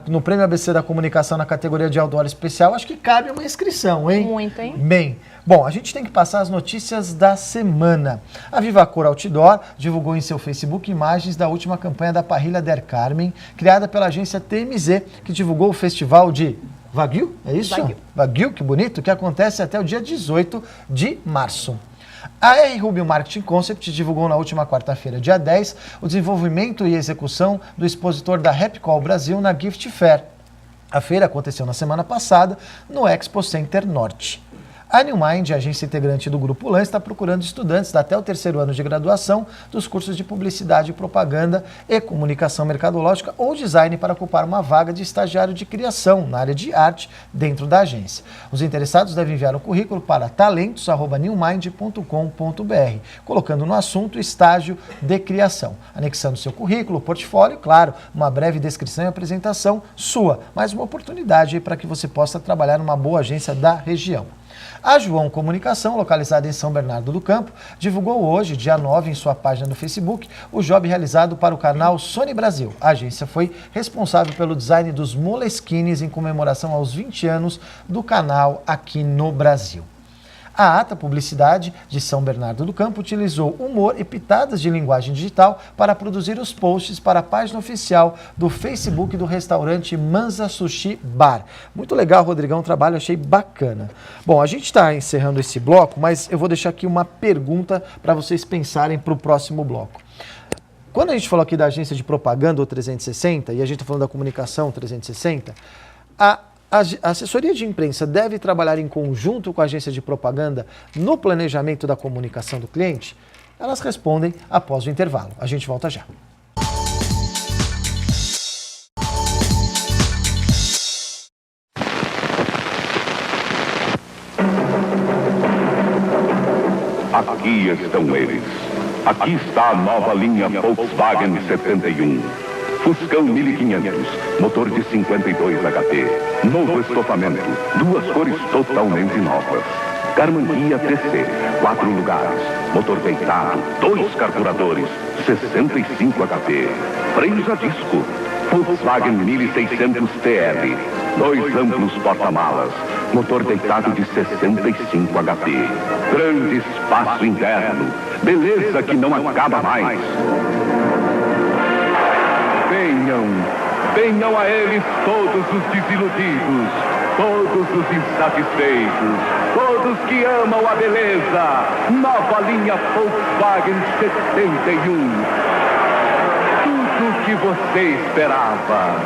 no Prêmio ABC da Comunicação na categoria de Outdoor Especial, acho que cabe uma inscrição, hein? Muito, hein? Bem, bom, a gente tem que passar as notícias da semana. A VivaCor Outdoor divulgou em seu Facebook imagens da última campanha da Parrilha Der Carmen, criada pela agência TMZ, que divulgou o festival de Wagyu, é isso? Wagyu, que bonito, que acontece até o dia 18 de março. A R. Rubio Marketing Concept divulgou na última quarta-feira, dia 10, o desenvolvimento e execução do expositor da Rapcall Brasil na Gift Fair. A feira aconteceu na semana passada no Expo Center Norte. A New Mind, agência integrante do Grupo LAN, está procurando estudantes até o 3º ano de graduação dos cursos de Publicidade e Propaganda e Comunicação Mercadológica ou Design para ocupar uma vaga de estagiário de criação na área de arte dentro da agência. Os interessados devem enviar o currículo para talentos@newmind.com.br, colocando no assunto estágio de criação, anexando seu currículo, portfólio, claro, uma breve descrição e apresentação sua, mais uma oportunidade para que você possa trabalhar numa boa agência da região. A João Comunicação, localizada em São Bernardo do Campo, divulgou hoje, dia 9, em sua página do Facebook, o job realizado para o canal Sony Brasil. A agência foi responsável pelo design dos Moleskines em comemoração aos 20 anos do canal aqui no Brasil. A ata publicidade de São Bernardo do Campo utilizou humor e pitadas de linguagem digital para produzir os posts para a página oficial do Facebook do restaurante Manza Sushi Bar. Muito legal, Rodrigão, o trabalho, achei bacana. Bom, a gente está encerrando esse bloco, mas eu vou deixar aqui uma pergunta para vocês pensarem para o próximo bloco. Quando a gente falou aqui da agência de propaganda, o 360, e a gente está falando da comunicação 360, a assessoria de imprensa deve trabalhar em conjunto com a agência de propaganda no planejamento da comunicação do cliente? Elas respondem após o intervalo. A gente volta já. Aqui estão eles. Aqui está a nova linha Volkswagen 71. Fuscão 1500, motor de 52 HP, novo estofamento, 2 cores totalmente novas. Carmanguia TC, 4 lugares, motor deitado, 2 carburadores, 65 HP. Freios a disco, Volkswagen 1600 TR, 2 amplos porta-malas, motor deitado de 65 HP. Grande espaço interno, beleza que não acaba mais. Venham a eles todos os desiludidos, todos os insatisfeitos, todos que amam a beleza. Nova linha Volkswagen 71. Tudo o que você esperava.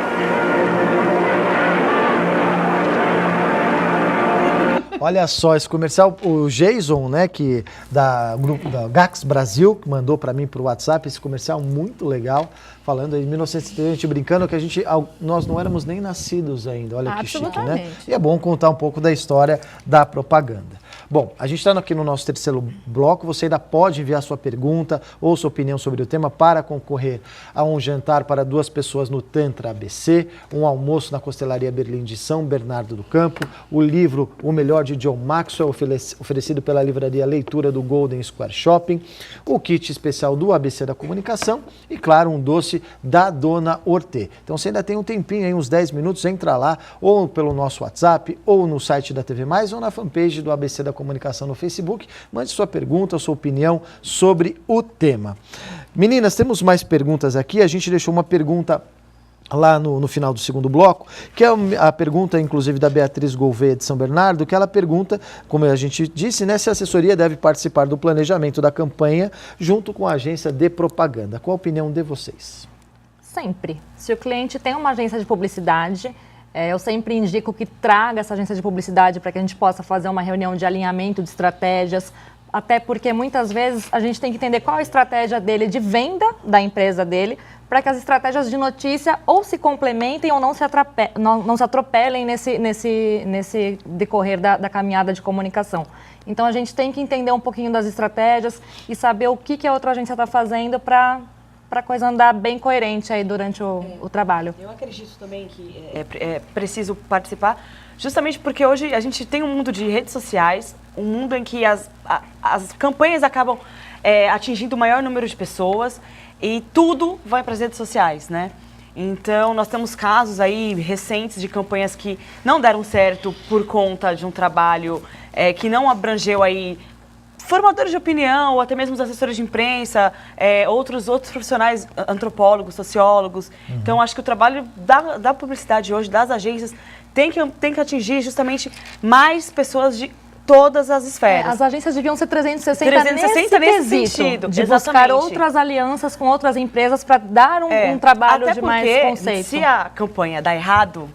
Olha só, esse comercial, o Jason, né, que da grupo da Gax Brasil, que mandou para mim pro WhatsApp esse comercial muito legal, falando em 1970, a gente brincando que nós não éramos nem nascidos ainda, olha que chique, né? E é bom contar um pouco da história da propaganda. Bom, a gente está aqui no nosso terceiro bloco, você ainda pode enviar sua pergunta ou sua opinião sobre o tema para concorrer a um jantar para 2 pessoas no Tantra ABC, um almoço na Costelaria Berlim de São Bernardo do Campo, o livro O Melhor de John Maxwell, oferecido pela livraria Leitura do Golden Square Shopping, o kit especial do ABC da Comunicação e, claro, um doce da Dona Hortê. Então você ainda tem um tempinho aí, uns 10 minutos, entra lá, ou pelo nosso WhatsApp, ou no site da TV Mais, ou na fanpage do ABC da Comunicação no Facebook. Mande sua pergunta, sua opinião sobre o tema. Meninas, temos mais perguntas aqui. A gente deixou uma pergunta lá no final do segundo bloco, que é a pergunta, inclusive, da Beatriz Gouveia de São Bernardo, que ela pergunta, como a gente disse, né, se a assessoria deve participar do planejamento da campanha junto com a agência de propaganda. Qual a opinião de vocês? Sempre. Se o cliente tem uma agência de publicidade, eu sempre indico que traga essa agência de publicidade para que a gente possa fazer uma reunião de alinhamento de estratégias, até porque muitas vezes a gente tem que entender qual a estratégia dele de venda da empresa dele, para que as estratégias de notícia ou se complementem ou não se atropelem nesse decorrer da caminhada de comunicação. Então a gente tem que entender um pouquinho das estratégias e saber o que a outra agência está fazendo para a coisa andar bem coerente aí durante o trabalho. Eu acredito também que é preciso participar, justamente porque hoje a gente tem um mundo de redes sociais, um mundo em que as campanhas acabam atingindo o maior número de pessoas e tudo vai para as redes sociais, né? Então, nós temos casos aí recentes de campanhas que não deram certo por conta de um trabalho que não abrangeu aí formadores de opinião, ou até mesmo os assessores de imprensa, outros profissionais, antropólogos, sociólogos. Uhum. Então, acho que o trabalho da publicidade hoje, das agências, tem que atingir justamente mais pessoas de todas as esferas. As agências deviam ser 360 nesse sentido, de buscar outras alianças com outras empresas para dar um trabalho de mais conceito. Se a campanha dá errado,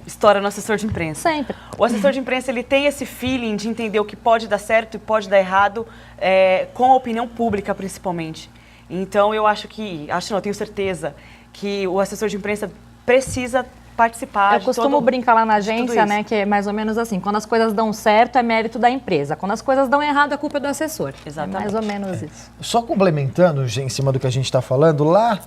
estoura no assessor de imprensa. Sempre. O assessor de imprensa, ele tem esse feeling de entender o que pode dar certo e pode dar errado com a opinião pública, principalmente. Então, eu tenho certeza que o assessor de imprensa precisa participar. Eu costumo brincar lá na agência, né, que é mais ou menos assim, quando as coisas dão certo é mérito da empresa, quando as coisas dão errado a culpa é do assessor. Exatamente. É mais ou menos isso. Só complementando, em cima do que a gente está falando, lá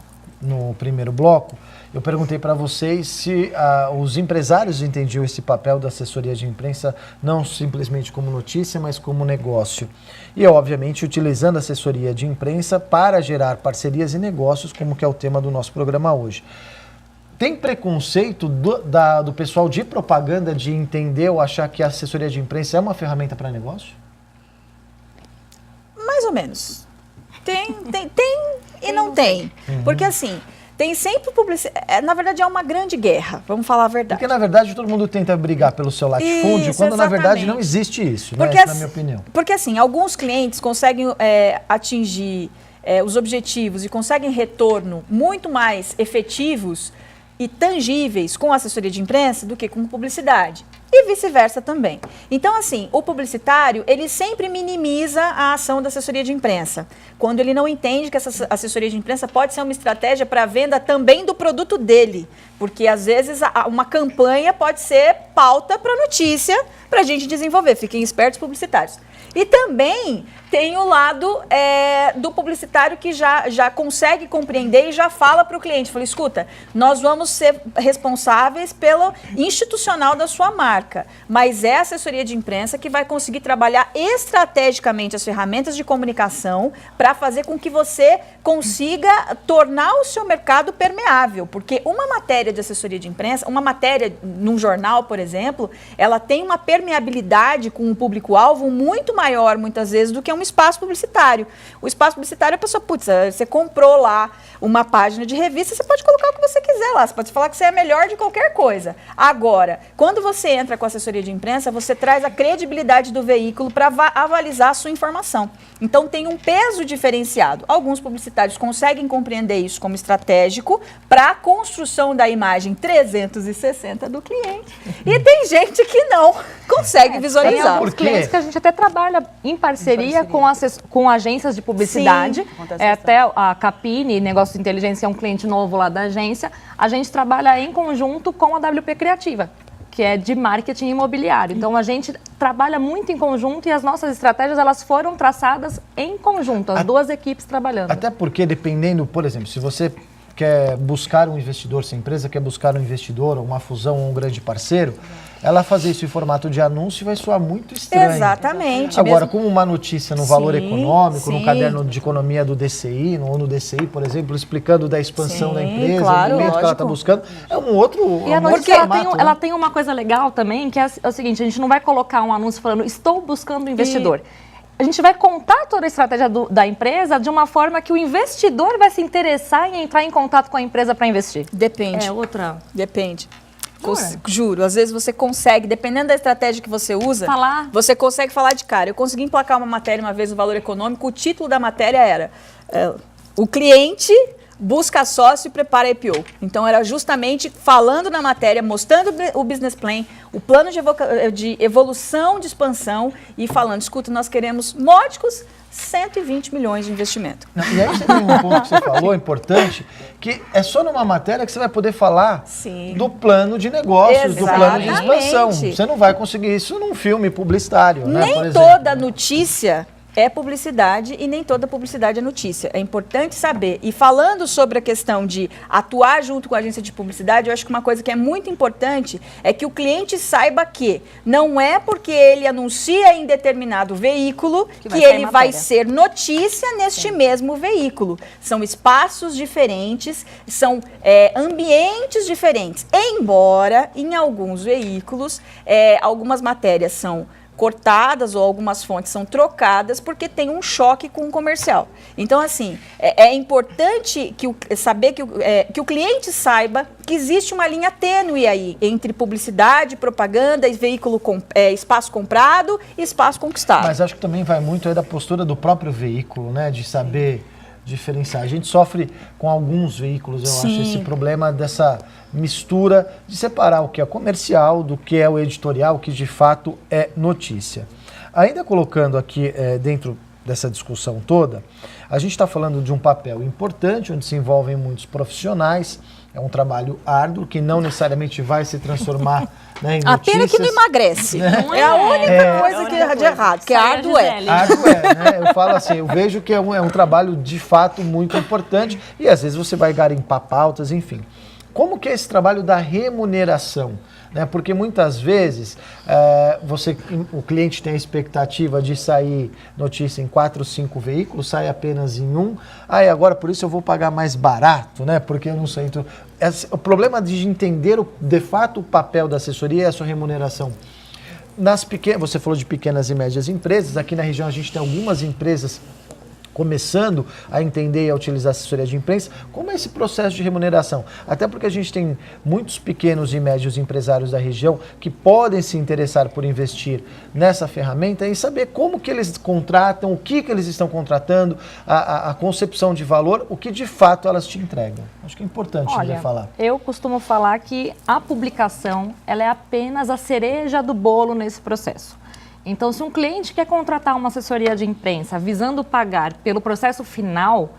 no primeiro bloco, eu perguntei para vocês se os empresários entendiam esse papel da assessoria de imprensa não simplesmente como notícia, mas como negócio. E, obviamente, utilizando a assessoria de imprensa para gerar parcerias e negócios, como que é o tema do nosso programa hoje. Tem preconceito do pessoal de propaganda de entender ou achar que a assessoria de imprensa é uma ferramenta para negócio? ou menos. Tem e não tem. Porque assim, tem sempre publicidade. Na verdade, é uma grande guerra, vamos falar a verdade. Porque, na verdade, todo mundo tenta brigar pelo seu latifúndio, Isso, quando, na verdade, exatamente. não existe isso, Porque, né? Essa é a minha opinião. Porque, assim, alguns clientes conseguem atingir os objetivos e conseguem retorno muito mais efetivos e tangíveis com assessoria de imprensa do que com publicidade. E vice-versa também. Então, assim, o publicitário, ele sempre minimiza a ação da assessoria de imprensa. Quando ele não entende que essa assessoria de imprensa pode ser uma estratégia para a venda também do produto dele. Porque, às vezes, uma campanha pode ser pauta para notícia para a gente desenvolver. Fiquem espertos, publicitários. E também tem o lado do publicitário que já consegue compreender e já fala para o cliente. Fala, escuta, nós vamos ser responsáveis pelo institucional da sua marca, mas é a assessoria de imprensa que vai conseguir trabalhar estrategicamente as ferramentas de comunicação para fazer com que você consiga tornar o seu mercado permeável. Porque uma matéria de assessoria de imprensa, uma matéria num jornal, por exemplo, ela tem uma permeabilidade com um público-alvo muito maior, muitas vezes, do que um espaço publicitário. O espaço publicitário, a pessoa, putz, você comprou lá uma página de revista, você pode colocar o que você quiser lá, você pode falar que você é melhor de qualquer coisa. Agora, quando você entra com a assessoria de imprensa, você traz a credibilidade do veículo para avalizar a sua informação. Então, tem um peso diferenciado. Alguns publicitários conseguem compreender isso como estratégico para a construção da imagem 360 do cliente. E tem gente que não consegue Tem visualizar. alguns clientes que a gente até trabalha em parceria com agências de publicidade. Sim, até a Capine, Negócio de Inteligência, é um cliente novo lá da agência. A gente trabalha em conjunto com a WP Criativa, que é de marketing imobiliário. Então, a gente trabalha muito em conjunto e as nossas estratégias, elas foram traçadas em conjunto, as duas equipes trabalhando. Até porque, dependendo, por exemplo, se você quer buscar um investidor, se a empresa quer buscar um investidor, ou uma fusão, ou um grande parceiro, ela fazer isso em formato de anúncio vai soar muito estranho. Exatamente. Agora, mesmo. como uma notícia no Valor Sim, Econômico, no sim. caderno de economia do DCI, ou no DCI, por exemplo, explicando da expansão Sim, da empresa, claro, o momento que ela está lógico. buscando, é um outro E a é um notícia, outro formato, né? ela tem uma coisa legal também, que é o seguinte, a gente não vai colocar um anúncio falando, estou buscando um investidor. A gente vai contar toda a estratégia da empresa de uma forma que o investidor vai se interessar em entrar em contato com a empresa para investir. Depende. É outra... Depende. Juro, às vezes você consegue, dependendo da estratégia que você usa, Falar. você consegue falar de cara. Eu consegui emplacar uma matéria uma vez no Valor Econômico, o título da matéria era o cliente busca sócio e prepara a IPO. Então, era justamente falando na matéria, mostrando o business plan, o plano de evolução, de expansão e falando, escuta, nós queremos módicos 120 milhões de investimento. E aí você tem um ponto que você falou, importante, que é só numa matéria que você vai poder falar Sim. do plano de negócios, do plano de expansão. Exatamente. Você não vai conseguir isso num filme publicitário, né? por Nem exemplo. toda notícia é publicidade e nem toda publicidade é notícia. É importante saber. E falando sobre a questão de atuar junto com a agência de publicidade, eu acho que uma coisa que é muito importante é que o cliente saiba que não é porque ele anuncia em determinado veículo que ele vai ser notícia neste mesmo veículo. São espaços diferentes, são ambientes diferentes. Embora, em alguns veículos, algumas matérias são cortadas ou algumas fontes são trocadas porque tem um choque com o comercial. Então, assim, é importante saber que o cliente saiba que existe uma linha tênue aí entre publicidade, propaganda, espaço comprado e espaço conquistado. Mas acho que também vai muito aí da postura do próprio veículo, né? De saber diferenciar. A gente sofre com alguns veículos, eu acho, esse problema dessa mistura de separar o que é comercial do que é o editorial, o que de fato é notícia. Ainda colocando aqui dentro dessa discussão toda, a gente está falando de um papel importante, onde se envolvem muitos profissionais, é um trabalho árduo, que não necessariamente vai se transformar em notícias. A pena que não emagrece. Não é a única coisa que é de errado, que árduo é. Árduo né? Eu falo assim, eu vejo que é um trabalho de fato muito importante e às vezes você vai garimpar pautas, enfim. Como que é esse trabalho da remuneração? Né? Porque muitas vezes o cliente tem a expectativa de sair notícia em 4 ou 5 veículos, sai apenas em um. Agora por isso eu vou pagar mais barato, né? Porque eu não sei. Então, o problema de entender de fato o papel da assessoria é a sua remuneração. Você falou de pequenas e médias empresas. Aqui na região a gente tem algumas empresas começando a entender e a utilizar a assessoria de imprensa, como é esse processo de remuneração. Até porque a gente tem muitos pequenos e médios empresários da região que podem se interessar por investir nessa ferramenta e saber como que eles contratam, o que eles estão contratando, a concepção de valor, o que de fato elas te entregam. Acho que é importante falar. Eu costumo falar que a publicação ela é apenas a cereja do bolo nesse processo. Então, se um cliente quer contratar uma assessoria de imprensa visando pagar pelo processo final,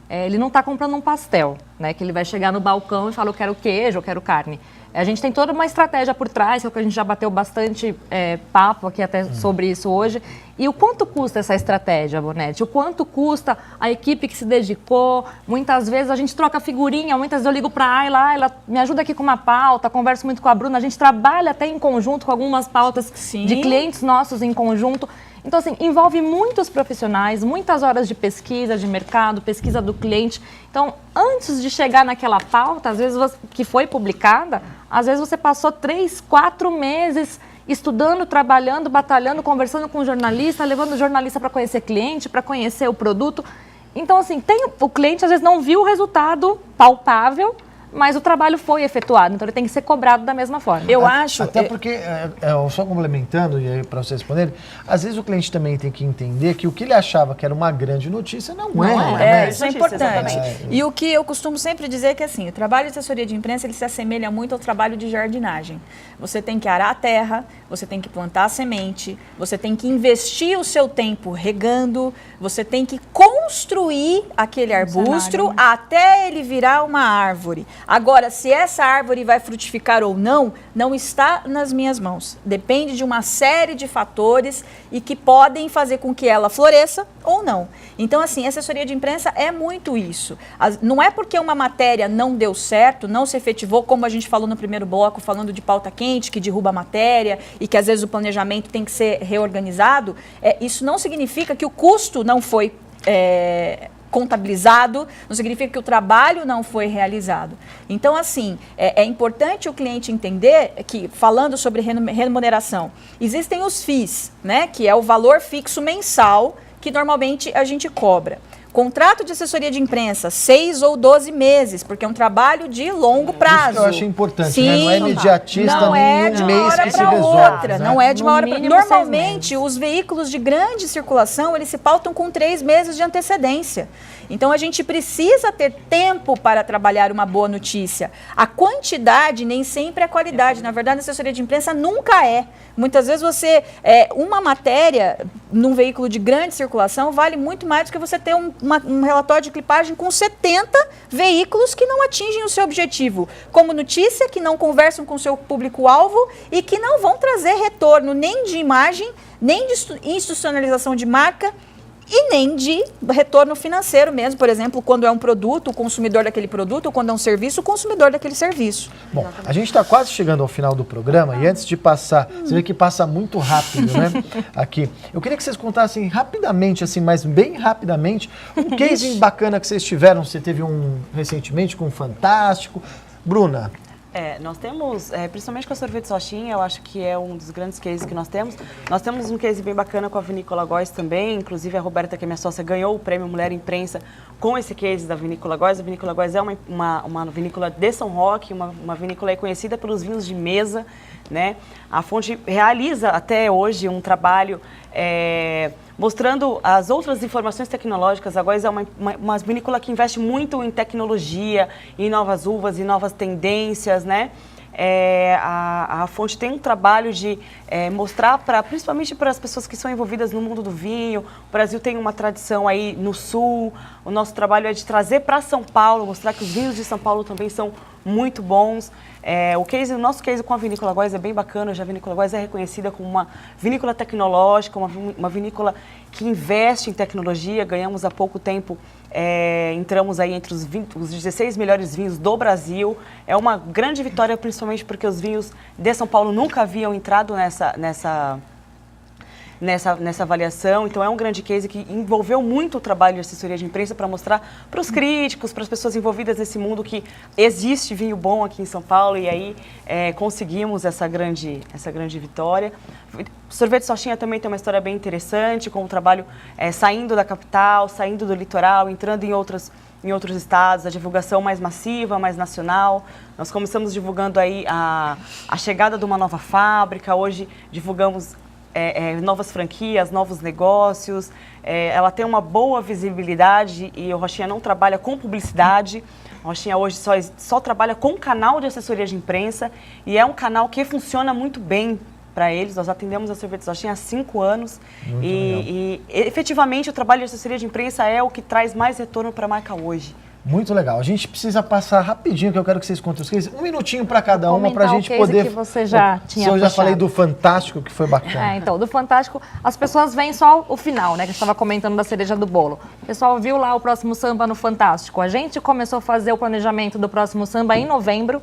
ele não está comprando um pastel, né? Que ele vai chegar no balcão e falar, eu quero queijo, eu quero carne. A gente tem toda uma estratégia por trás, que é o que a gente já bateu bastante papo aqui até sobre isso hoje. E o quanto custa essa estratégia, Bonetti? O quanto custa a equipe que se dedicou? Muitas vezes a gente troca figurinha, muitas vezes eu ligo para a Ayla, ela me ajuda aqui com uma pauta, converso muito com a Bruna, a gente trabalha até em conjunto com algumas pautas de clientes nossos em conjunto. Então, assim, envolve muitos profissionais, muitas horas de pesquisa de mercado, pesquisa do cliente. Então, antes de chegar naquela pauta, às vezes que foi publicada, às vezes você passou 3, 4 meses estudando, trabalhando, batalhando, conversando com o jornalista, levando o jornalista para conhecer cliente, para conhecer o produto. Então, assim, o cliente às vezes não viu o resultado palpável, mas o trabalho foi efetuado, então ele tem que ser cobrado da mesma forma. Eu acho... Até porque, só complementando, e aí para vocês responderem, às vezes o cliente também tem que entender que o que ele achava que era uma grande notícia não é. Né? Isso é importante. E o que eu costumo sempre dizer é que, assim, o trabalho de assessoria de imprensa, ele se assemelha muito ao trabalho de jardinagem. Você tem que arar a terra, você tem que plantar a semente, você tem que investir o seu tempo regando, você tem que construir aquele arbusto até ele virar uma árvore. Agora, se essa árvore vai frutificar ou não, não está nas minhas mãos. Depende de uma série de fatores e que podem fazer com que ela floresça ou não. Então, assim, a assessoria de imprensa é muito isso. Não é porque uma matéria não deu certo, não se efetivou, como a gente falou no primeiro bloco, falando de pauta quente, que derruba a matéria e que às vezes o planejamento tem que ser reorganizado. Isso não significa que o custo não foi contabilizado, não significa que o trabalho não foi realizado. Então, assim, é importante o cliente entender que, falando sobre remuneração, existem os FIIs, né, que é o valor fixo mensal que normalmente a gente cobra. Contrato de assessoria de imprensa, 6 ou 12 meses, porque é um trabalho de longo prazo. Isso que eu acho importante, sim, né? Não é imediatista, não é de uma hora para outra, né? não é de uma hora para outra. Normalmente, 6 meses. os veículos de grande circulação, eles se pautam com 3 meses de antecedência. Então, a gente precisa ter tempo para trabalhar uma boa notícia. A quantidade nem sempre é a qualidade. Na verdade, a assessoria de imprensa nunca é. Muitas vezes uma matéria num veículo de grande circulação vale muito mais do que você ter um relatório de clipagem com 70 veículos que não atingem o seu objetivo. Como notícia, que não conversam com o seu público-alvo e que não vão trazer retorno nem de imagem, nem de institucionalização de marca, e nem de retorno financeiro mesmo, por exemplo, quando é um produto, o consumidor daquele produto, ou quando é um serviço, o consumidor daquele serviço. Bom, a gente está quase chegando ao final do programa e antes de passar, você vê que passa muito rápido, né, aqui. Eu queria que vocês contassem rapidamente, assim, mas bem rapidamente, um case bacana que vocês tiveram, você teve um recentemente com o Fantástico. Bruna. Nós temos, principalmente com a Sorvete Sochinha, eu acho que é um dos grandes cases que nós temos. Nós temos um case bem bacana com a Vinícola Góes também, inclusive a Roberta, que é minha sócia, ganhou o prêmio Mulher Imprensa com esse case da Vinícola Góes. A Vinícola Góes é uma vinícola de São Roque, uma vinícola conhecida pelos vinhos de mesa, né? A Fonte realiza até hoje um trabalho mostrando as outras informações tecnológicas. A Góes é uma vinícola que investe muito em tecnologia, em novas uvas, em novas tendências, né? A Fonte tem um trabalho de mostrar, principalmente para as pessoas que são envolvidas no mundo do vinho. O Brasil tem uma tradição aí no Sul. O nosso trabalho é de trazer para São Paulo, mostrar que os vinhos de São Paulo também são muito bons. O nosso case com a Vinícola Góes é bem bacana. A Vinícola Góes é reconhecida como uma vinícola tecnológica, uma vinícola que investe em tecnologia. Ganhamos há pouco tempo, entramos aí entre os 16 melhores vinhos do Brasil. É uma grande vitória, principalmente porque os vinhos de São Paulo nunca haviam entrado nessa avaliação. Então é um grande case que envolveu muito o trabalho de assessoria de imprensa para mostrar para os críticos, para as pessoas envolvidas nesse mundo que existe vinho bom aqui em São Paulo, e aí conseguimos essa grande vitória. O Sorvete Sochinha também tem uma história bem interessante, com o trabalho saindo da capital, saindo do litoral, entrando em outros estados, a divulgação mais massiva, mais nacional. Nós começamos divulgando aí a chegada de uma nova fábrica, hoje divulgamos novas franquias, novos negócios. Ela tem uma boa visibilidade e o Rochinha não trabalha com publicidade. O Rochinha hoje só trabalha com canal de assessoria de imprensa, e é um canal que funciona muito bem para eles. Nós atendemos a Sorvete Sochinha há 5 anos e efetivamente o trabalho de assessoria de imprensa é o que traz mais retorno para a marca hoje. Muito legal. A gente precisa passar rapidinho, que eu quero que vocês contem os cases. 1 minutinho para cada uma, para a gente poder... que você já tinha Eu já puxado. falei do Fantástico, que foi bacana. Então, do Fantástico, as pessoas veem só o final, né? Que a gente estava comentando da cereja do bolo. O pessoal viu lá o próximo samba no Fantástico. A gente começou a fazer o planejamento do próximo samba em novembro,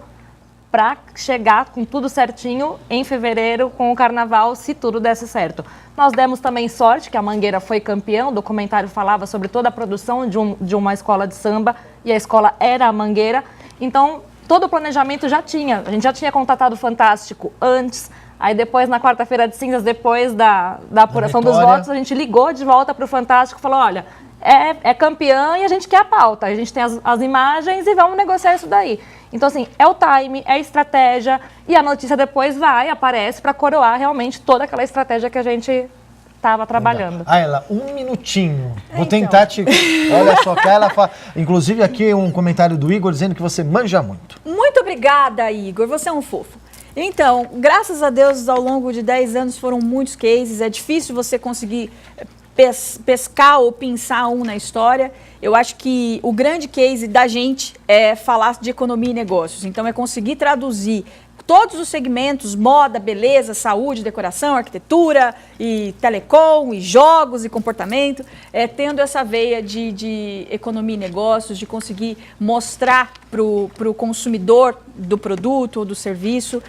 para chegar com tudo certinho em fevereiro com o carnaval, se tudo desse certo. Nós demos também sorte que a Mangueira foi campeã, o documentário falava sobre toda a produção de uma escola de samba, e a escola era a Mangueira. Então, todo o planejamento já tinha. A gente já tinha contatado o Fantástico antes, aí depois, na quarta-feira de cinzas, depois da apuração dos votos, a gente ligou de volta para o Fantástico e falou, olha, é campeã e a gente quer a pauta, a gente tem as imagens e vamos negociar isso daí. Então, assim, é o time, é a estratégia, e a notícia depois aparece para coroar realmente toda aquela estratégia que a gente estava trabalhando. Ayla, 1 minutinho. Vou tentar te... Olha só, que ela fala... Inclusive, aqui um comentário do Igor dizendo que você manja muito. Muito obrigada, Igor. Você é um fofo. Então, graças a Deus, ao longo de 10 anos foram muitos cases. É difícil você conseguir pescar ou pensar um na história. Eu acho que o grande case da gente é falar de economia e negócios. Então, é conseguir traduzir todos os segmentos, moda, beleza, saúde, decoração, arquitetura, e telecom, e jogos, e comportamento, tendo essa veia de economia e negócios, de conseguir mostrar para o consumidor do produto ou do serviço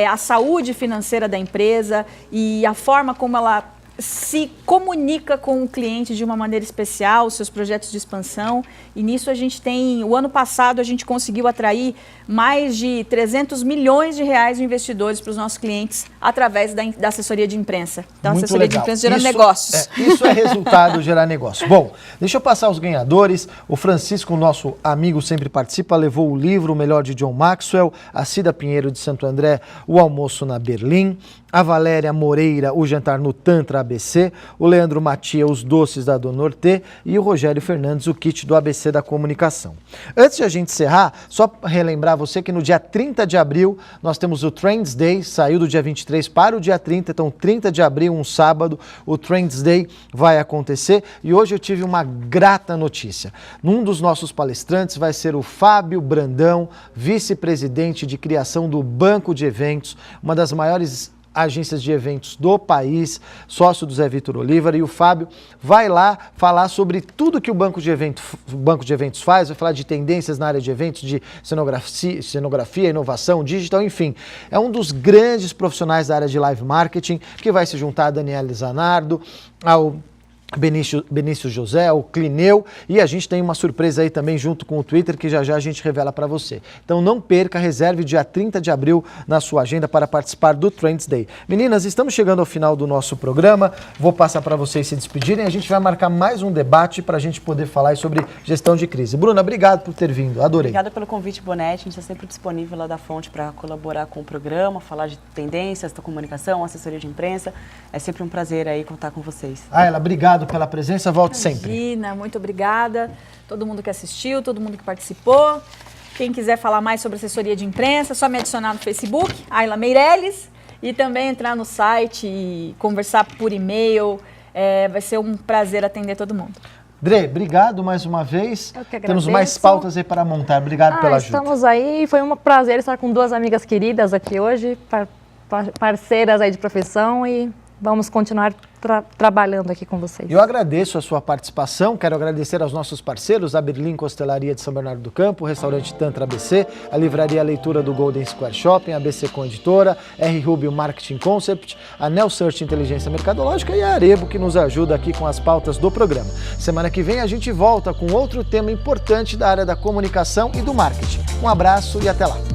a saúde financeira da empresa e a forma como ela se comunica com o cliente de uma maneira especial, os seus projetos de expansão. E nisso a gente tem, o ano passado a gente conseguiu atrair mais de 300 milhões de reais de investidores para os nossos clientes através da assessoria de imprensa. Então, muito assessoria legal. de imprensa gerando negócios. Isso é resultado de gerar negócio. Bom, deixa eu passar os ganhadores. O Francisco, nosso amigo, sempre participa, levou o livro O Melhor de John Maxwell, a Cida Pinheiro de Santo André, o almoço na Berlim, a Valéria Moreira, o jantar no Tantra ABC, o Leandro Matia, os doces da Dona Ortê, e o Rogério Fernandes, o kit do ABC da comunicação. Antes de a gente encerrar, só relembrar você que no dia 30 de abril nós temos o Trends Day, saiu do dia 23 para o dia 30, então 30 de abril, um sábado, o Trends Day vai acontecer, e hoje eu tive uma grata notícia. Um dos nossos palestrantes vai ser o Fábio Brandão, vice-presidente de criação do Banco de Eventos, uma das maiores agências de eventos do país, sócio do Zé Vitor Oliveira, e o Fábio vai lá falar sobre tudo que o Banco de Eventos faz, vai falar de tendências na área de eventos, de cenografia, inovação, digital, enfim. É um dos grandes profissionais da área de live marketing, que vai se juntar a Daniela Zanardo, ao Benício José, o Clineu, e a gente tem uma surpresa aí também junto com o Twitter que já a gente revela para você. Então não perca, reserve dia 30 de abril na sua agenda para participar do Trends Day. Meninas, estamos chegando ao final do nosso programa, vou passar para vocês se despedirem, a gente vai marcar mais um debate para a gente poder falar sobre gestão de crise. Bruna, obrigado por ter vindo, adorei. Obrigada pelo convite, Bonetti, a gente está sempre disponível lá da Fonte para colaborar com o programa, falar de tendências da comunicação, assessoria de imprensa, é sempre um prazer aí contar com vocês. Ayla, obrigado pela presença, volte sempre. Imagina, muito obrigada. Todo mundo que assistiu, todo mundo que participou. Quem quiser falar mais sobre assessoria de imprensa, é só me adicionar no Facebook, Ayla Meirelles, e também entrar no site e conversar por e-mail. Vai ser um prazer atender todo mundo. Dre, obrigado mais uma vez. Eu que agradeço. Temos mais pautas aí para montar. Obrigado pela ajuda. Estamos aí, foi um prazer estar com duas amigas queridas aqui hoje, parceiras aí de profissão, e vamos continuar trabalhando aqui com vocês. Eu agradeço a sua participação, quero agradecer aos nossos parceiros, a Berlim Costelaria de São Bernardo do Campo, o restaurante Tantra ABC, a livraria Leitura do Golden Square Shopping, a ABC Com Editora, R. Rubio Marketing Concept, a Nelsearch Inteligência Mercadológica e a Arebo, que nos ajuda aqui com as pautas do programa. Semana que vem a gente volta com outro tema importante da área da comunicação e do marketing. Um abraço e até lá!